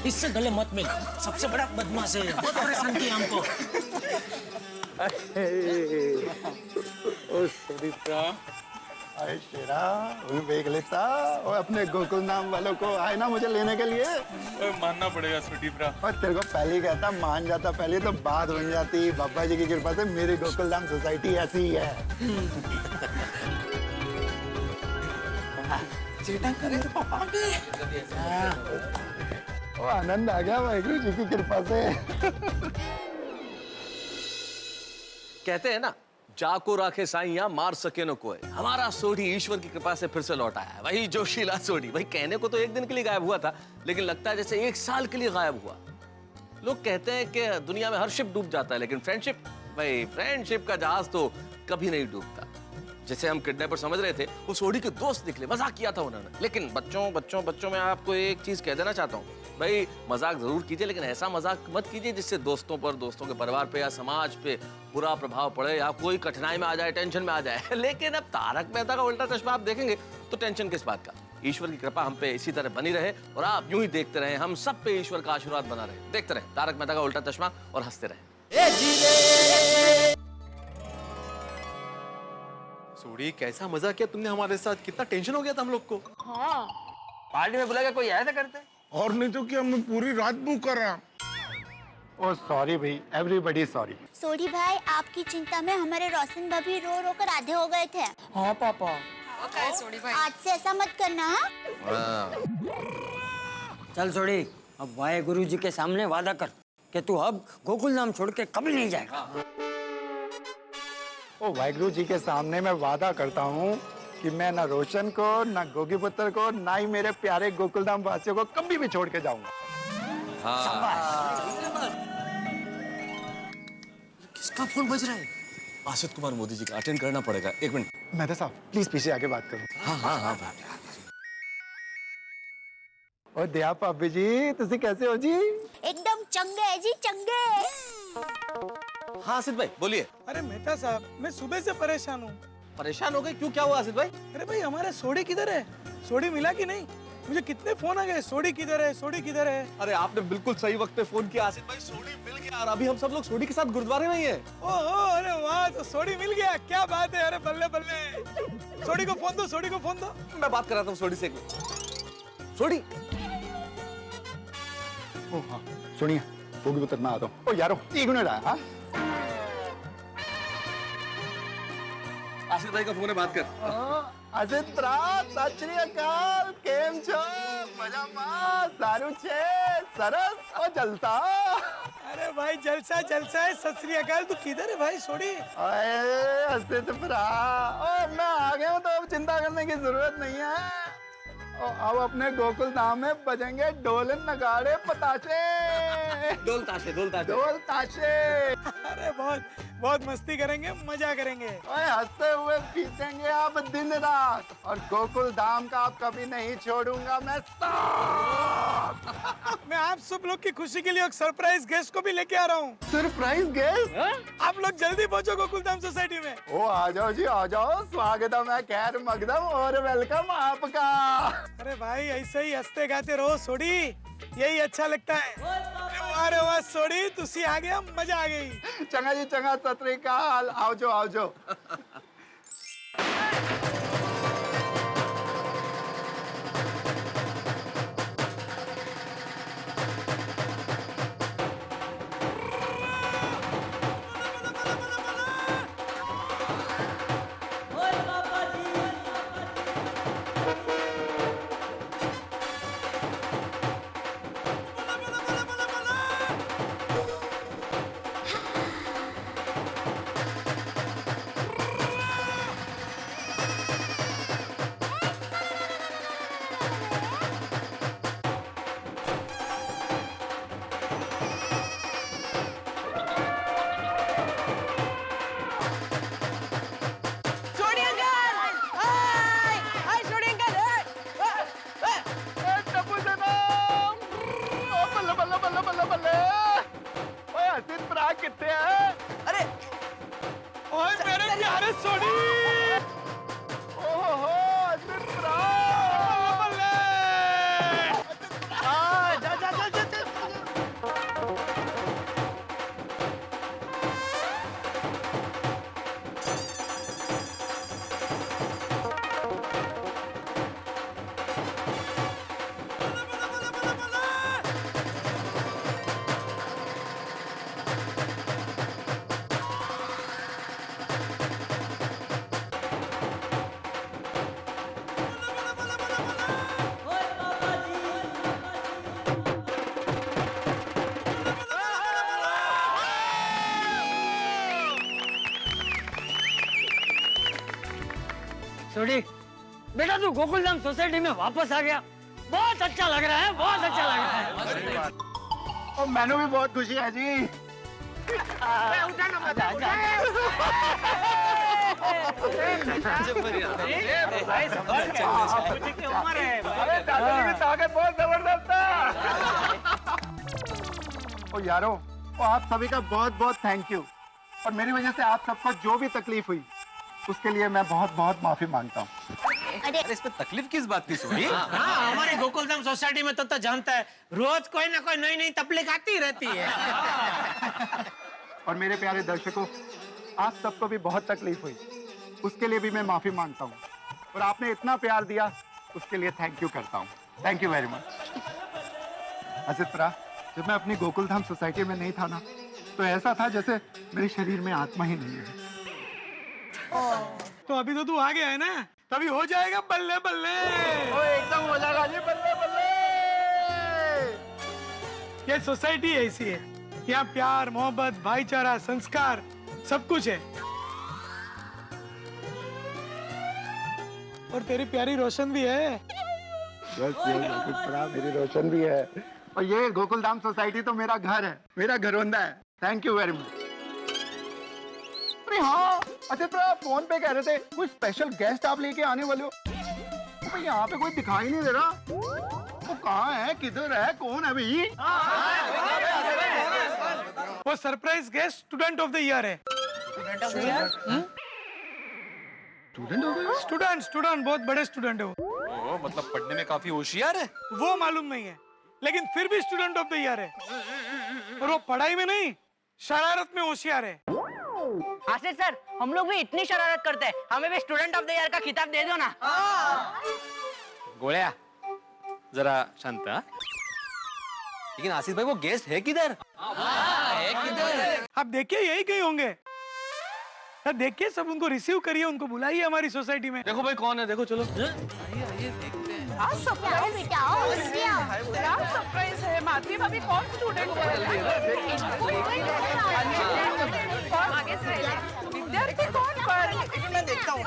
इससे गले मत मिल, सबसे बड़ा बदमाश है, बहुत परेशान किया हमको। ओ सुनीता, अरे तेरा उन देख लेता और अपने गोकुल नाम वालों को आए ना मुझे लेने के लिए। मानना पड़ेगा छोटी ब्रा। और तेरे को पहले ही कहता, मान जाता पहले तो बात बन जाती। बाबा जी की कृपा से मेरी गोकुल धाम सोसाइटी ऐसी ही है। चेटा करे तो पापा के ओ आनंद आ गया वाहिगुरु जी की कृपा से। कहते हैं ना, जाको राखे साइया मार सके न कोई। हमारा सोढ़ी ईश्वर की कृपा से फिर से लौट आया है। वही जोशीला सोढ़ी। भाई कहने को तो एक दिन के लिए गायब हुआ था, लेकिन लगता है जैसे 1 साल के लिए गायब हुआ। लोग कहते हैं कि दुनिया में हर शिप डूब जाता है, लेकिन फ्रेंडशिप, भाई फ्रेंडशिप का जहाज तो कभी नहीं डूबता। जैसे हम किडनैपर समझ रहे थे, वो सोढ़ी के दोस्त निकले, मजाक किया था उन्होंने। लेकिन बच्चों में आपको एक चीज कह देना चाहता हूँ, भाई मजाक जरूर कीजिए, लेकिन ऐसा मजाक मत कीजिए जिससे दोस्तों पर, दोस्तों के परिवार पे या समाज पे बुरा प्रभाव पड़े या कोई कठिनाई में आ जाए, टेंशन में आ जाए। लेकिन अब तारक मेहता का उल्टा चश्मा आप देखेंगे तो टेंशन किस बात का। ईश्वर की कृपा हम पे इसी तरह बनी रहे और आप यूं ही देखते रहे, हम सब पे ईश्वर का आशीर्वाद बना रहे। देखते रहे तारक मेहता का उल्टा चश्मा और हंसते रहे। सोडी, कैसा मजा किया तुमने हमारे साथ, कितना टेंशन हो गया था हम लोग को। हाँ, पार्टी में बुलाया कोई ऐसा करते और नहीं तो क्या, मैं पूरी रात बुक कर रहा। ओ सॉरी भाई, एवरीबॉडी सॉरी। सोडी भाई, आपकी चिंता में हमारे रोशन भाभी रो रो कर आधे हो गए थे। हाँ पापा। सोडी भाई, आज से ऐसा मत करना। हाँ? चल सोडी, अब वाहेगुरु जी के सामने वादा कर कि तू अब गोकुल धाम छोड़ के कभी नहीं जाएगा। ओ वाहिगुरु जी के सामने मैं वादा करता हूँ कि मैं ना रोशन को, ना गोगी पुत्र को, ना ही मेरे प्यारे गोकुल धाम वासियों को कभी भी छोड़ के जाऊंगा। किसका फोन बज रहा है? आसित कुमार मोदी जी का, अटेंड करना पड़ेगा। 1 मिनट। मेहता साहब प्लीज पीछे आके बात करो। हाँ। ओ दया भाभी जी, तुसी कैसे हो जी? एकदम चंगे है जी, चंगे। हाँ आसित भाई बोलिए। अरे मेहता साहब, मैं सुबह से परेशान हूँ। परेशान हो गए? क्यों, क्या हुआ आसित भाई? अरे भाई, हमारा सोडी किधर है? सोडी मिला कि नहीं? मुझे कितने फोन आ गए, सोडी किधर है, सोडी किधर है। अरे आपने बिल्कुल सही वक्त पे फोन किया आसित भाई, सोडी मिल गया और अभी हम सब लोग सोडी के साथ गुरुद्वारे में ही है। ओहो, अरे वाह, तो सोडी मिल गया, क्या बात है। अरे बल्ले बल्ले। सोडी को फोन दो, सोडी को फोन दो। मैं बात कर रहा था सोडी से। सोडी, ओ हाँ सुनिए, गोगी पुत्र मैं आता हूँ। ओ यारो 1 मिनट आया। हाँ आसित भाई का फोन है, बात कर। आसित रात, सत श्री अकाल, केम छो? मजामा, सारू छे, सरस और जलसा। अरे भाई जलसा जलसा है, सत श्री अकाल। तू किधर है भाई सोडी? अरे आसित भरा, ओ मैं आ गया हूँ तो अब चिंता करने की जरूरत नहीं है। और अब अपने गोकुल धाम में बजेंगे ढोल नगाड़े पताशे। ढोल ताशे, ढोल ताशे। ढोल ताशे। अरे बहुत बहुत मस्ती करेंगे, मजा करेंगे। ओए हंसते हुए बीतेंगे आप दिन रात, और गोकुल धाम का आप कभी नहीं छोड़ूंगा मैं साथ। मैं आप सब लोग की खुशी के लिए एक सरप्राइज गेस्ट को भी लेके आ रहा हूँ। Surprise guest? आप लोग जल्दी पहुँचो गोकुल धाम सोसाइटी में। ओ आ जाओ जी, आ जाओ। स्वागतम है, खैर मकदम और वेलकम आपका। अरे भाई ऐसे ही हंसते गाते रहो सोडी, यही अच्छा लगता है। अरे वाह सोडी, तुसी आ गया, मजा आ गई। चंगा जी चंगा, सत श्री अकाल। आओ जो आओ जो। सोडी, बेटा तू गोकुल धाम सोसाइटी में वापस आ गया, बहुत अच्छा लग रहा है, बहुत अच्छा लग रहा है। और मैंने भी बहुत खुशी है जी। दादाजी की ताकत बहुत जबरदस्त है। और यारों, आप सभी का बहुत बहुत थैंक यू। और मेरी वजह से आप सबको जो भी तकलीफ हुई उसके लिए मैं बहुत बहुत माफी मांगता हूँ। अरे इस पे तकलीफ किस बात की सोडी? हाँ, हमारी गोकुलधाम सोसाइटी में तो जानता है, रोज कोई ना कोई नई नई तकलीफ आती रहती है। और मेरे प्यारे दर्शकों, आप सबको भी बहुत तकलीफ हुई, उसके लिए भी मैं माफी मांगता हूँ। और आपने इतना प्यार दिया, उसके लिए थैंक यू करता हूँ। Thank you very much. असित्रा, जब मैं अपनी गोकुलधाम सोसाइटी में नहीं था ना, तो ऐसा था जैसे मेरे शरीर में आत्मा ही नहीं है। तो अभी तो तू आ गया है ना, तभी हो जाएगा बल्ले बल्ले। एकदम हो जाएगा जी, बल्ले बल्ले। ये सोसाइटी ऐसी है, यहाँ प्यार, मोहब्बत, भाईचारा, संस्कार सब कुछ है। और तेरी प्यारी रोशन भी है। बस ये मेरी रोशन भी है। और ये गोकुलधाम सोसाइटी तो मेरा घर है, मेरा घरौंदा है। Thank you very much. अरे हाँ, अच्छा फोन पे कह रहे थे कोई स्पेशल गेस्ट आप लेके आने वाले हो। तो यहाँ पे कोई दिखाई नहीं दे रहा। वो कहाँ है, किधर है, कौन है भाई? वो surprise guest student of the year है। स्टूडेंट स्टूडेंट बहुत बड़े स्टूडेंट है वो। मतलब पढ़ने में काफी होशियार है। वो मालूम नहीं है, लेकिन फिर भी स्टूडेंट ऑफ द ईयर है। और वो पढ़ाई में नहीं, शरारत में होशियार है। आशीष सर, हम लोग भी इतनी शरारत करते हैं, हमें भी स्टूडेंट ऑफ द ईयर का खिताब दे दो ना। गोळ्या, जरा शांत। लेकिन आशीष भाई, वो गेस्ट है किधर? आप देखिए यही कहीं होंगे। देखिए, सब उनको रिसीव करिए, उनको बुलाइए हमारी सोसाइटी में। देखो भाई कौन है, देखो चलो। सरप्राइज है, माधवी भाभी कौन स्टूडेंट है? आगे से विद्यार्थी कौन पर? मैं देखता हूँ।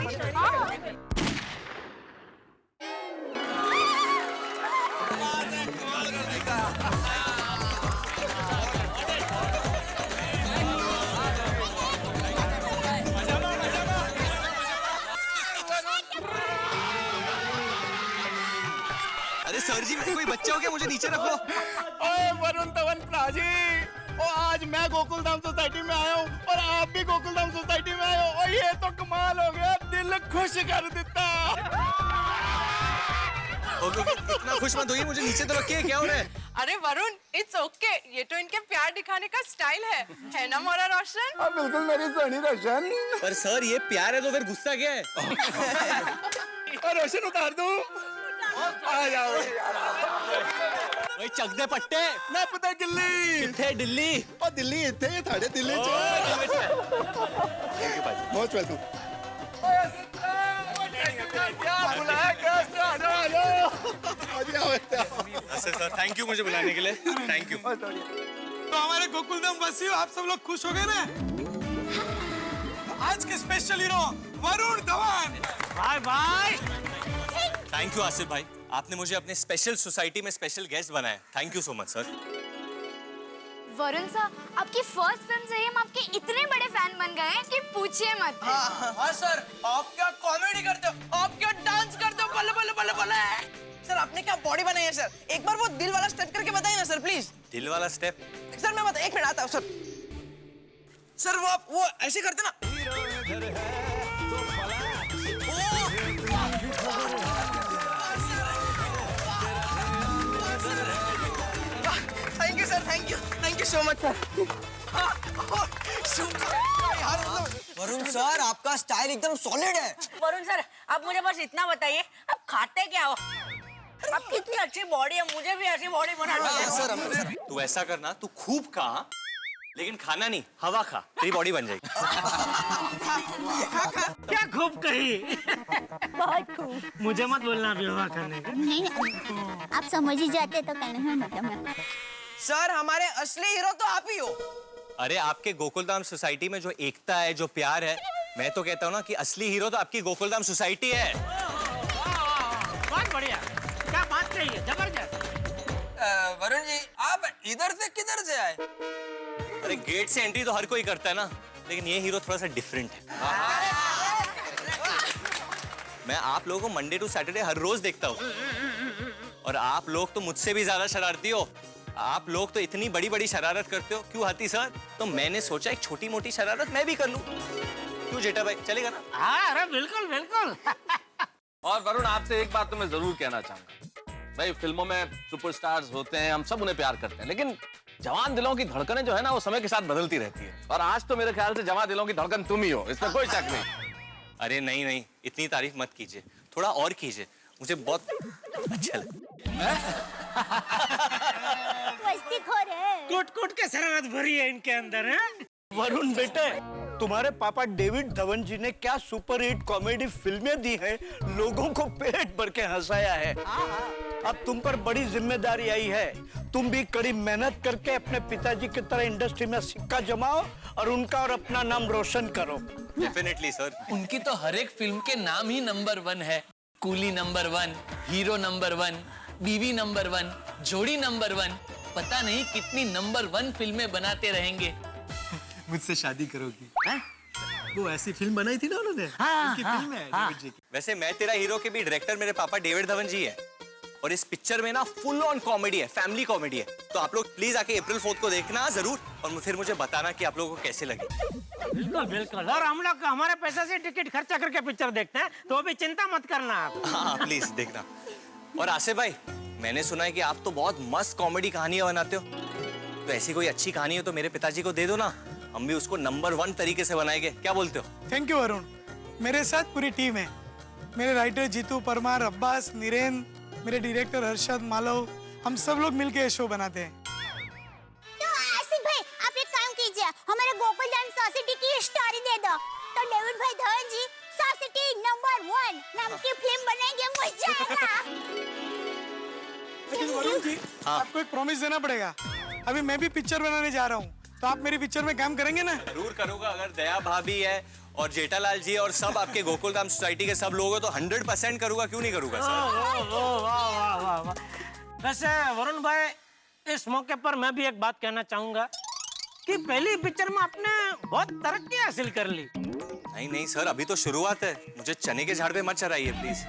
सर जी कोई बच्चा हो गया, मुझे नीचे रखो। ओए वरुण धवन प्राजी, ओ आज मैं गोकुलधाम सोसाइटी में आया हूँ और आप भी गोकुलधाम सोसाइटी में आए हो, और ये तो कमाल हो गया, दिल खुश कर देता। इतना खुश मत होइए, मुझे नीचे तो रखिए, क्या हो रहा है? अरे वरुण, इट्स ओके, ये तो इनके प्यार दिखाने का स्टाइल है ना मोरा रोशन? हाँ बिल्कुल मेरी सोनी रोशन। पर सर ये प्यार है तो फिर गुस्सा क्या है? और रोशन उतार दूं? आ जाओ। भाई चक दे पट्टे। मैं पता दिल्ली। किथे दिल्ली? और दिल्ली इथे थाड़े दिल्ली च। बहुत वेलकम। सर थैंक यू मुझे बुलाने के लिए, थैंक यू। तो हमारे गोकुलधाम वासियों, आप सब लोग खुश हो गए ना? आज के special hero Varun Dhawan. Bye bye. Thank you Asif भाई, आपने मुझे अपने स्पेशल सोसाइटी में स्पेशल गेस्ट बनाया, thank you so much sir. Varun sir, आपकी फर्स्ट फिल्म से ही हम आपके इतने बड़े फैन बन गए हैं कि पूछिए मत। हाँ सर, आप क्या कॉमेडी करते हो, आप क्या डांस करते हो, बल्ले बल्ले बल्ले बल्ले। सर आपने क्या बॉडी बनाई है सर, एक बार वो दिल वाला स्टेप करके बताइए ना सर प्लीज। दिल वाला स्टेप? सर मैं बता, एक मिनट आता हूँ सर। सर वो ऐसे करते ना। Thank you sir, thank you so much sir. Varun sir आपका स्टाइल एकदम सॉलिड है। वरुण सर, आप मुझे बस इतना बताइए, आप खाते क्या हो? आप कितनी अच्छी बॉडी है, मुझे भी ऐसी बॉडी बनानी है। तू ऐसा करना, तू खूब खा, लेकिन खाना नहीं, हवा खा, तेरी बॉडी बन जाएगी। क्या खूब कही। बहुत खूब। मुझे मत बोलना अभी हवा खाने का। नहीं, आप समझ ही जाते तो कहने में मतलब है। सर हमारे असली हीरो तो आप ही हो। अरे आपके गोकुलधाम सोसाइटी में जो एकता है, जो प्यार है, मैं तो कहता हूँ ना कि असली हीरो तो आपकी गोकुलधाम सोसाइटी है। बहुत बढ़िया, क्या बात कही है, जबरदस्त। वरुण जी आप इधर से किधर से आए? अरे गेट से एंट्री तो हर कोई करता है ना, लेकिन ये हीरो थोड़ा सा डिफरेंट है। मैं आप लोगों को मंडे टू सैटरडे हर रोज देखता हूँ, और आप लोग तो मुझसे भी ज्यादा शरारती हो। आप लोग तो इतनी बड़ी बड़ी शरारत करते हो, क्यों हाथी सर? तो मैंने सोचा एक छोटी मोटी शरारत मैं भी कर लूं। क्यों जेठा भाई, चलेगा ना? हाँ अरे बिल्कुल बिल्कुल। और वरुण आपसे एक बात तो मैं जरूर कहना चाहूंगा, भाई फिल्मों में सुपरस्टार्स होते हैं, हम सब उन्हें प्यार करते हैं, लेकिन जवान दिलों की धड़कनें जो है ना वो समय के साथ बदलती रहती है, और आज तो मेरे ख्याल से जवान दिलों की धड़कन तुम ही हो, इसमें कोई शक नहीं। अरे नहीं नहीं, इतनी तारीफ मत कीजिए, थोड़ा और कीजिए, मुझे बहुत अच्छा लगा। मस्तीखोर है। कूट कूट के शरारत भरी है इनके अंदर है। वरुण बेटे, तुम्हारे पापा डेविड धवन जी ने क्या सुपर हिट कॉमेडी फिल्में दी हैं, लोगों को पेट भर के हंसाया है। अब तुम पर बड़ी जिम्मेदारी आई है, तुम भी कड़ी मेहनत करके अपने पिताजी की तरह इंडस्ट्री में सिक्का जमाओ और उनका और अपना नाम रोशन करो। Definitely sir. उनकी तो हर एक फिल्म के नाम ही नंबर 1 है। कूली नंबर 1, हीरो नंबर 1, बीवी नंबर 1, जोड़ी नंबर 1, पता नहीं कितनी नंबर 1 फिल्में बनाते रहेंगे। मुझसे शादी करोगी? वो ऐसी फिल्म बनाई थी ना उन्होंने। उनकी फिल्म है डेविड जी की। वैसे मैं तेरा हीरो के भी डायरेक्टर मेरे पापा डेविड धवन जी है, और इस पिक्चर में ना फुल ऑन कॉमेडी है, फैमिली कॉमेडी है। तो आप लोग प्लीज आके अप्रैल 4 को देखना जरूर, और फिर मुझे बताना कि आप लोगों को कैसे लगे। बिल्कुल बिल्कुल, और हम लोग हमारे पैसे से टिकट खर्चा करके पिक्चर देखते हैं, तो भी चिंता मत करना आप। हाँ प्लीज देखना। और आसिफ भाई, मैंने सुना है कि आप तो बहुत मस्त कॉमेडी कहानियां बनाते हो, तो ऐसी कोई अच्छी कहानी हो तो मेरे पिताजी को दे दो ना, हम भी उसको नंबर 1 तरीके से बनाएंगे, क्या बोलते हो? थैंक यू वरुण, मेरे साथ पूरी टीम है। मेरे राइटर जीतू परमार, अब्बास, नीरेन, मेरे डायरेक्टर हर्षद, मालव, हम सब लोग मिलके ये शो बनाते हैं। तो आसिफ भाई, आप एक काम कीजिए, हमारे गोकुलधाम सोसाइटी की स्टोरी दे दो, तो डेविड भाई धवन जी सोसाइटी नंबर 1 नाम की फिल्म बनाएंगे, मजा आएगा। लेकिन वरुण जी, आपको एक प्रॉमिस देना पड़ेगा। अभी मैं भी पिक्चर बनाने जा रहा हूँ, तो आप मेरी पिक्चर में काम करेंगे ना? जरूर करूंगा। अगर दया भाभी है और जेठालाल जी और सब आपके गोकुलधाम सोसाइटी के सब लोग हो तो 100% करूंगा, क्यों नहीं करूंगा सर? वैसे वरुण भाई, इस मौके पर मैं भी एक बात कहना चाहूंगा कि पहली पिक्चर में आपने बहुत तरक्की हासिल कर ली। नहीं नहीं सर, अभी तो शुरुआत है, मुझे चने के झाड़ पे मत चढ़ाइए प्लीज।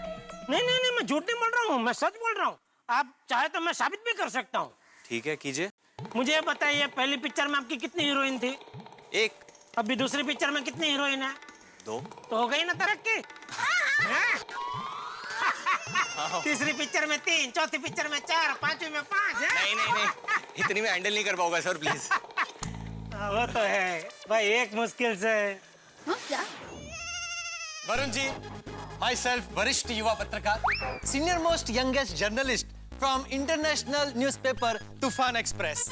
नहीं नहीं नहीं, मैं झूठ नहीं बोल रहा हूँ, मैं सच बोल रहा हूँ। आप चाहे तो मैं साबित भी कर सकता हूँ। ठीक है, कीजिए। मुझे बताइए, पहली पिक्चर में आपकी कितनी हीरोइन थी? एक। अभी दूसरी पिक्चर में कितनी हीरोइन है? 2। तो हो गई ना तरक्की। तीसरी पिक्चर में 3, चौथी पिक्चर में 4, पांचवी में 5 है? नहीं, इतनी में हैंडल नहीं कर पाऊंगा सर, प्लीज। वो तो है भाई, एक मुश्किल से। वरुण जी, माई सेल्फ वरिष्ठ युवा पत्रकार, senior most youngest journalist from international newspaper तूफान एक्सप्रेस।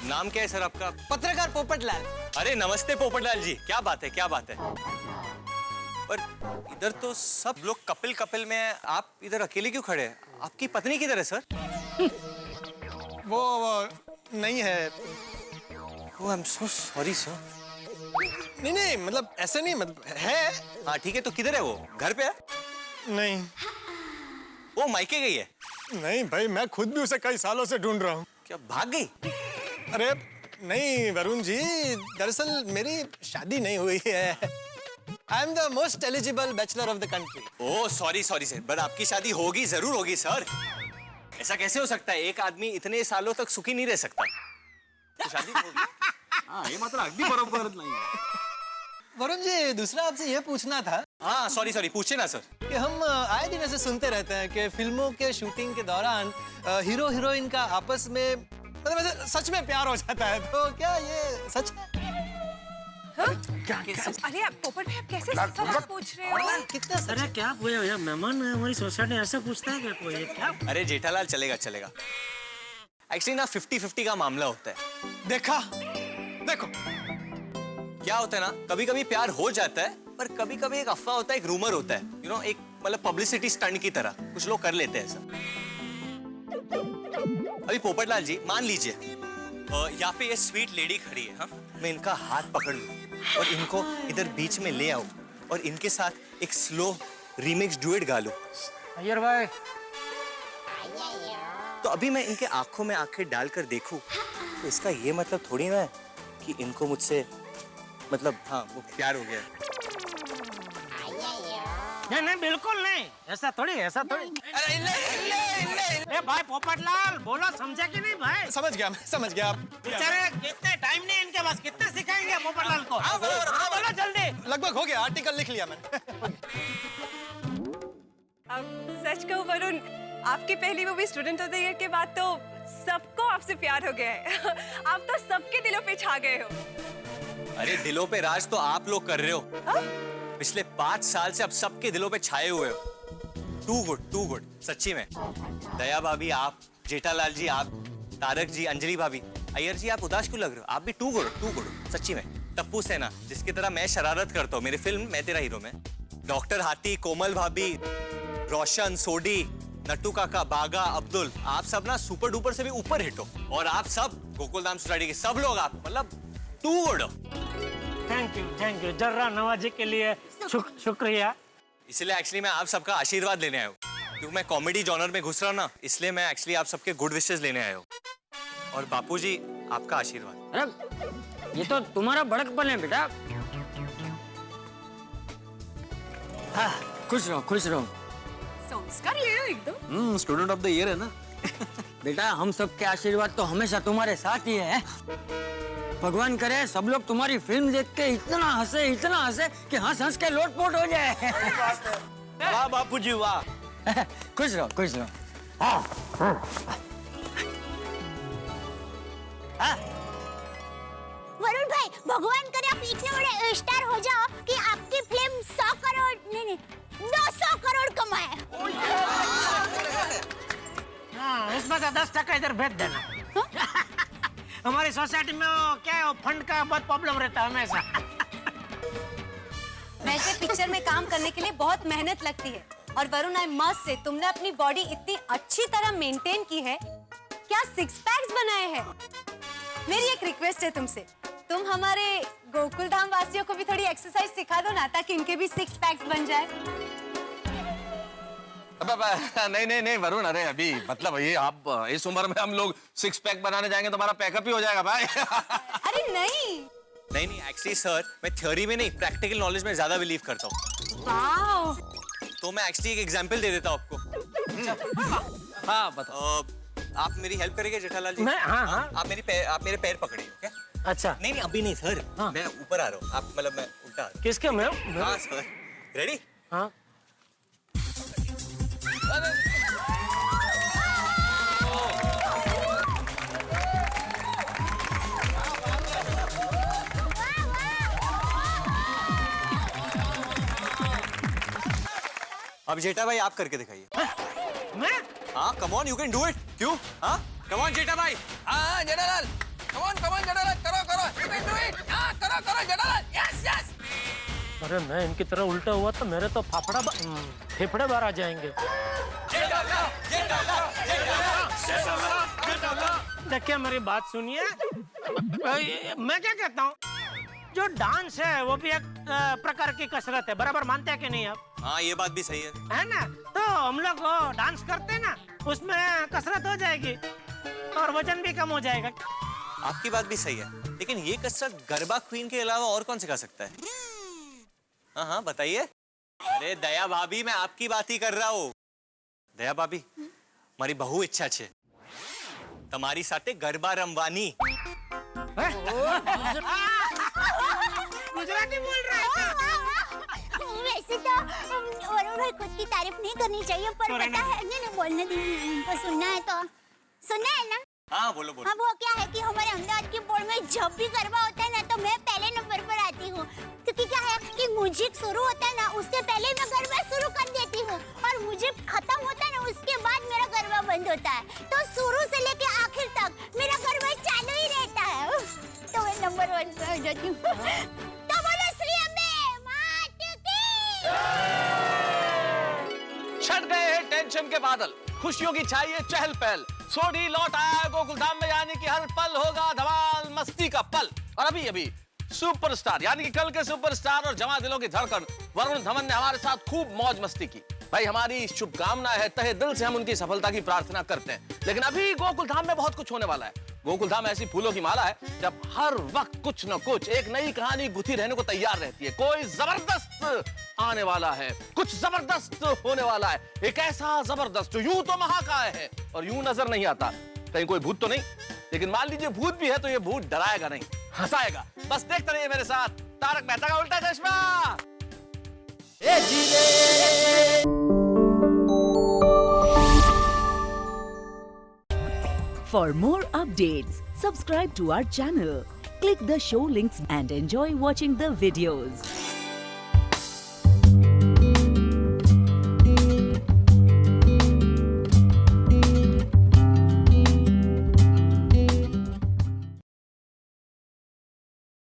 नाम क्या है सर आपका? पत्रकार पोपटलाल। अरे नमस्ते पोपटलाल जी, क्या बात है, क्या बात है। पर इधर तो सब लोग कपिल में है, आप इधर अकेले क्यों खड़े हैं? आपकी पत्नी किधर है सर? वो नहीं है। Oh, I'm so sorry sir. नहीं, मतलब ऐसे नहीं, मतलब है। हाँ ठीक है, तो किधर है वो? घर पे है? नहीं। वो मायके गई है? नहीं भाई, मैं खुद भी उसे कई सालों से ढूंढ रहा हूँ। क्या भाग गई? अरे नहीं वरुण जी, दरअसल मेरी शादी नहीं हुई है। I am the most eligible bachelor of the country. Oh sorry sir, but आपकी शादी होगी, जरूर होगी सर। ऐसा कैसे हो सकता है? एक आदमी इतने सालों तक सुखी नहीं रह सकता। तो शादी होगी। हाँ, ये मात्र अगदी बरोबर नहीं है। वरुण जी, दूसरा आपसे यह पूछना था। हाँ सॉरी, पूछे ना सर। कि हम आए दिन ऐसे सुनते रहते हैं कि फिल्मों के शूटिंग के दौरान हीरो हीरोइन का आपस में मतलब ऐसे सच में प्यार हो जाता है, तो क्या ये सच है? अरे आप पोपट भाई, आप कैसे सवाल पूछ रहे हो? कितना सच? अरे क्या भैया, मेहमान हमारी सोसाइटी ऐसा पूछता है क्या कोई? क्या? अरे जेठालाल, चलेगा। एक्चुअली ना 50-50 का मामला होता है। देखो क्या होता है ना, कभी कभी प्यार हो जाता है, पर कभी कभी एक अफवाह होता है, एक रूमर होता है, यू नो, एक मतलब पब्लिसिटी स्टंट की तरह कुछ लोग कर लेते हैं ऐसा। अभी पोपटलाल जी मान लीजिए यहाँ पे ये स्वीट लेडी खड़ी है, हाँ? मैं इनका हाथ पकड़ लूं और इनको इधर बीच में ले आऊं और इनके साथ एक स्लो रीमिक्स डुएट गा लूं। अय्यर भाई, तो अभी मैं इनके आंखों में आंखें डालकर देखूं, तो इसका ये मतलब थोड़ी ना है कि इनको मुझसे मतलब हाँ वो प्यार हो गया। नहीं, बिल्कुल नहीं, ऐसा थोड़ी। अरे भाई पोपटलाल, बोलो, समझे कि नहीं भाई? समझ गया। बेचारे कितने टाइम नहीं इनके पास, कितने सिखाएंगे पोपटलाल को? हाँ, बोलो जल्दी। लगभग हो गया, आर्टिकल लिख लिया मैंने। अब सच कहूं वरुण, आपकी पहली movie student of the year के बाद तो सबको आपसे प्यार हो गया है। आप तो सबके दिलों पे छा गए हो। अरे दिलों पे राज तो आप लोग कर रहे हो। पिछले 5 साल से अब सबके दिलों पे छाए हुए हो। टू गुड, सच्ची में। दया भाभी, आप, जेठालाल जी, आप, तारक जी, अंजलि भाभी, अय्यर जी, आप उदास क्यों लग रहे हो? आप भी टू गुड, सच्ची में। टप्पू सेना, जिसकी तरह मैं शरारत करता हूँ मेरी फिल्म मैं तेरा हीरो में, डॉक्टर हाथी, कोमल भाभी, रोशन, सोडी, नट्टू काका, बागा, अब्दुल, आप सब ना सुपर डुपर से भी ऊपर हिट हो। और आप सब गोकुलधाम सोसाइटी के सब लोग, आप मतलब टू गुड हो। थैंक यू, जर्रा नवाजी के लिए शुक्रिया। इसलिए एक्चुअली मैं आप सबका आशीर्वाद लेने आया हूँ, क्योंकि मैं कॉमेडी जॉनर में घुस रहा हूँ ना, इसलिए मैं एक्चुअली आप सबके गुड विशेस लेने आया हूँ। और बापूजी, आपका आशीर्वाद। अरे ये तो तुम्हारा बड़कपन है बेटा। हाँ, खुश रहो। संस्कार ये एकदम। स्टूडेंट ऑफ द ईयर है ना। बेटा, हम सबके आशीर्वाद तो हमेशा तुम्हारे साथ ही है। भगवान करे सब लोग तुम्हारी फिल्म देख के इतना हंसे कि हंस के लोटपोट हो जाए। वाह बापूजी वाह। खुश रहो। वरुण भाई, भगवान करे आप इतने बड़े स्टार हो जाओ कि आपकी फिल्म 100 करोड़ नहीं 200 करोड़ कमाए। हाँ, इसमें से 10% इधर भेज देना। हमारी सोसाइटी में वो क्या है, वो फंड का बहुत प्रॉब्लम रहता है हमेशा। वैसे पिक्चर में काम करने के लिए बहुत मेहनत लगती है, और वरुण, आई मस्ट से तुमने अपनी बॉडी इतनी अच्छी तरह मेंटेन की है। क्या 6 पैक्स बनाए हैं। मेरी एक रिक्वेस्ट है तुमसे, तुम हमारे गोकुलधाम वासियों को भी थोड़ी एक्सरसाइज सिखा दो ना, ताकि उनके भी 6 पैक्स बन जाए। नहीं वरुण, अरे अभी मतलब ये आप इस उम्र में हम लोग 6 पैक बनाने जाएंगे तो हमारा पैकअप ही हो जाएगा भाई। अरे नहीं, एक्चुअली सर, मैं थ्योरी में नहीं, प्रैक्टिकल नॉलेज में ज्यादा बिलीव करता हूँ। वाओ। तो मैं एक्चुअली एक एग्जांपल दे देता हूँ आपको। हाँ बताओ। आप मेरी हेल्प करेंगे जेठालाल जी? मैं हाँ हाँ आप मेरे पैर पकड़िए, ओके? अच्छा नहीं नहीं अभी नहीं सर, मैं ऊपर आ रहा हूँ, आप मतलब मैं उल्टा आ रहा किसके मैं हूँ। हाँ सर, रेडी? हाँ अब जेठा भाई आप करके दिखाइए। मैं? हाँ come on, you can do it. क्यों? हाँ कम ऑन जेठा भाई। हाँ जेठालाल, कम ऑन जेठालाल, करो करो, यू कैन डू इट। हाँ करो करो जेठालाल, यस यस। अरे मैं इनकी तरह उल्टा हुआ तो मेरे तो फेफड़े बाहर आ जाएंगे। देखिए मेरी बात सुनिए, मैं क्या कहता हूँ, जो डांस है वो भी एक प्रकार की कसरत है, बराबर मानते हैं कि नहीं आप? हाँ ये बात भी सही है ना? तो हम लोग डांस करते हैं ना, उसमें कसरत हो जाएगी और वजन भी कम हो जाएगा। आपकी बात भी सही है, लेकिन ये कसरत गरबा क्वीन के अलावा और कौन सिखा सकता है? हाँ हाँ बताइए। अरे दया भाभी, मैं आपकी बात ही कर रहा हूँ। दया भाभी, मारी बहु इच्छा छे તમારી સાથે ગરબા રમવાની। गुजराती बोल रहा है। वैसे तो वरुण भाई खुद की तारीफ नहीं करनी चाहिए, पर पता है नहीं बोलने दीजिए, उनको सुनना है ना? हाँ बोलो बोलो। हाँ वो क्या है कि हमारे अहमदाबाद की बोर्ड में जब भी गरबा होता है ना तो मैं पहले नंबर पर आती हूँ, क्योंकि क्या है कि म्यूजिक शुरू होता है ना उससे पहले मैं गरबा शुरू कर देती हूँ और म्यूजिक खत्म होता है ना उसके बाद मेरा गरबा बंद होता है, तो शुरू से लेके आखिर तक मेरा गरबा चालू ही रहता है, तो मैं नंबर 1 पे आ जाती हूँ। तो बोलो श्री अम्बे मात की। छट गए हैं टेंशन के बादल, खुशियों की छाई है चहल पहल, सोडी लौट आया है गोकुलधाम में, यानी कि हर पल होगा धमाल मस्ती का पल। और अभी अभी सुपरस्टार यानी कि कल के सुपरस्टार और जवां दिलों की धड़कन वरुण धवन ने हमारे साथ खूब मौज मस्ती की। भाई हमारी शुभकामना है, तहे दिल से हम उनकी सफलता की प्रार्थना करते हैं। लेकिन अभी गोकुलधाम में बहुत कुछ होने वाला है। गोकुलधाम ऐसी फूलों की माला है जब हर वक्त कुछ न कुछ एक नई कहानी गुथी रहने को तैयार रहती है। कोई जबरदस्त आने वाला है, कुछ जबरदस्त होने वाला है, एक ऐसा जबरदस्त जो यूं तो महाकाय है और यूं नजर नहीं आता। कहीं कोई भूत तो नहीं, लेकिन मान लीजिए भूत भी है तो ये भूत डराएगा नहीं, हंसाएगा। बस देखते रहिए मेरे साथ तारक मेहता का उल्टा चश्मा। For more updates, subscribe to our channel, click the show links and enjoy watching the videos.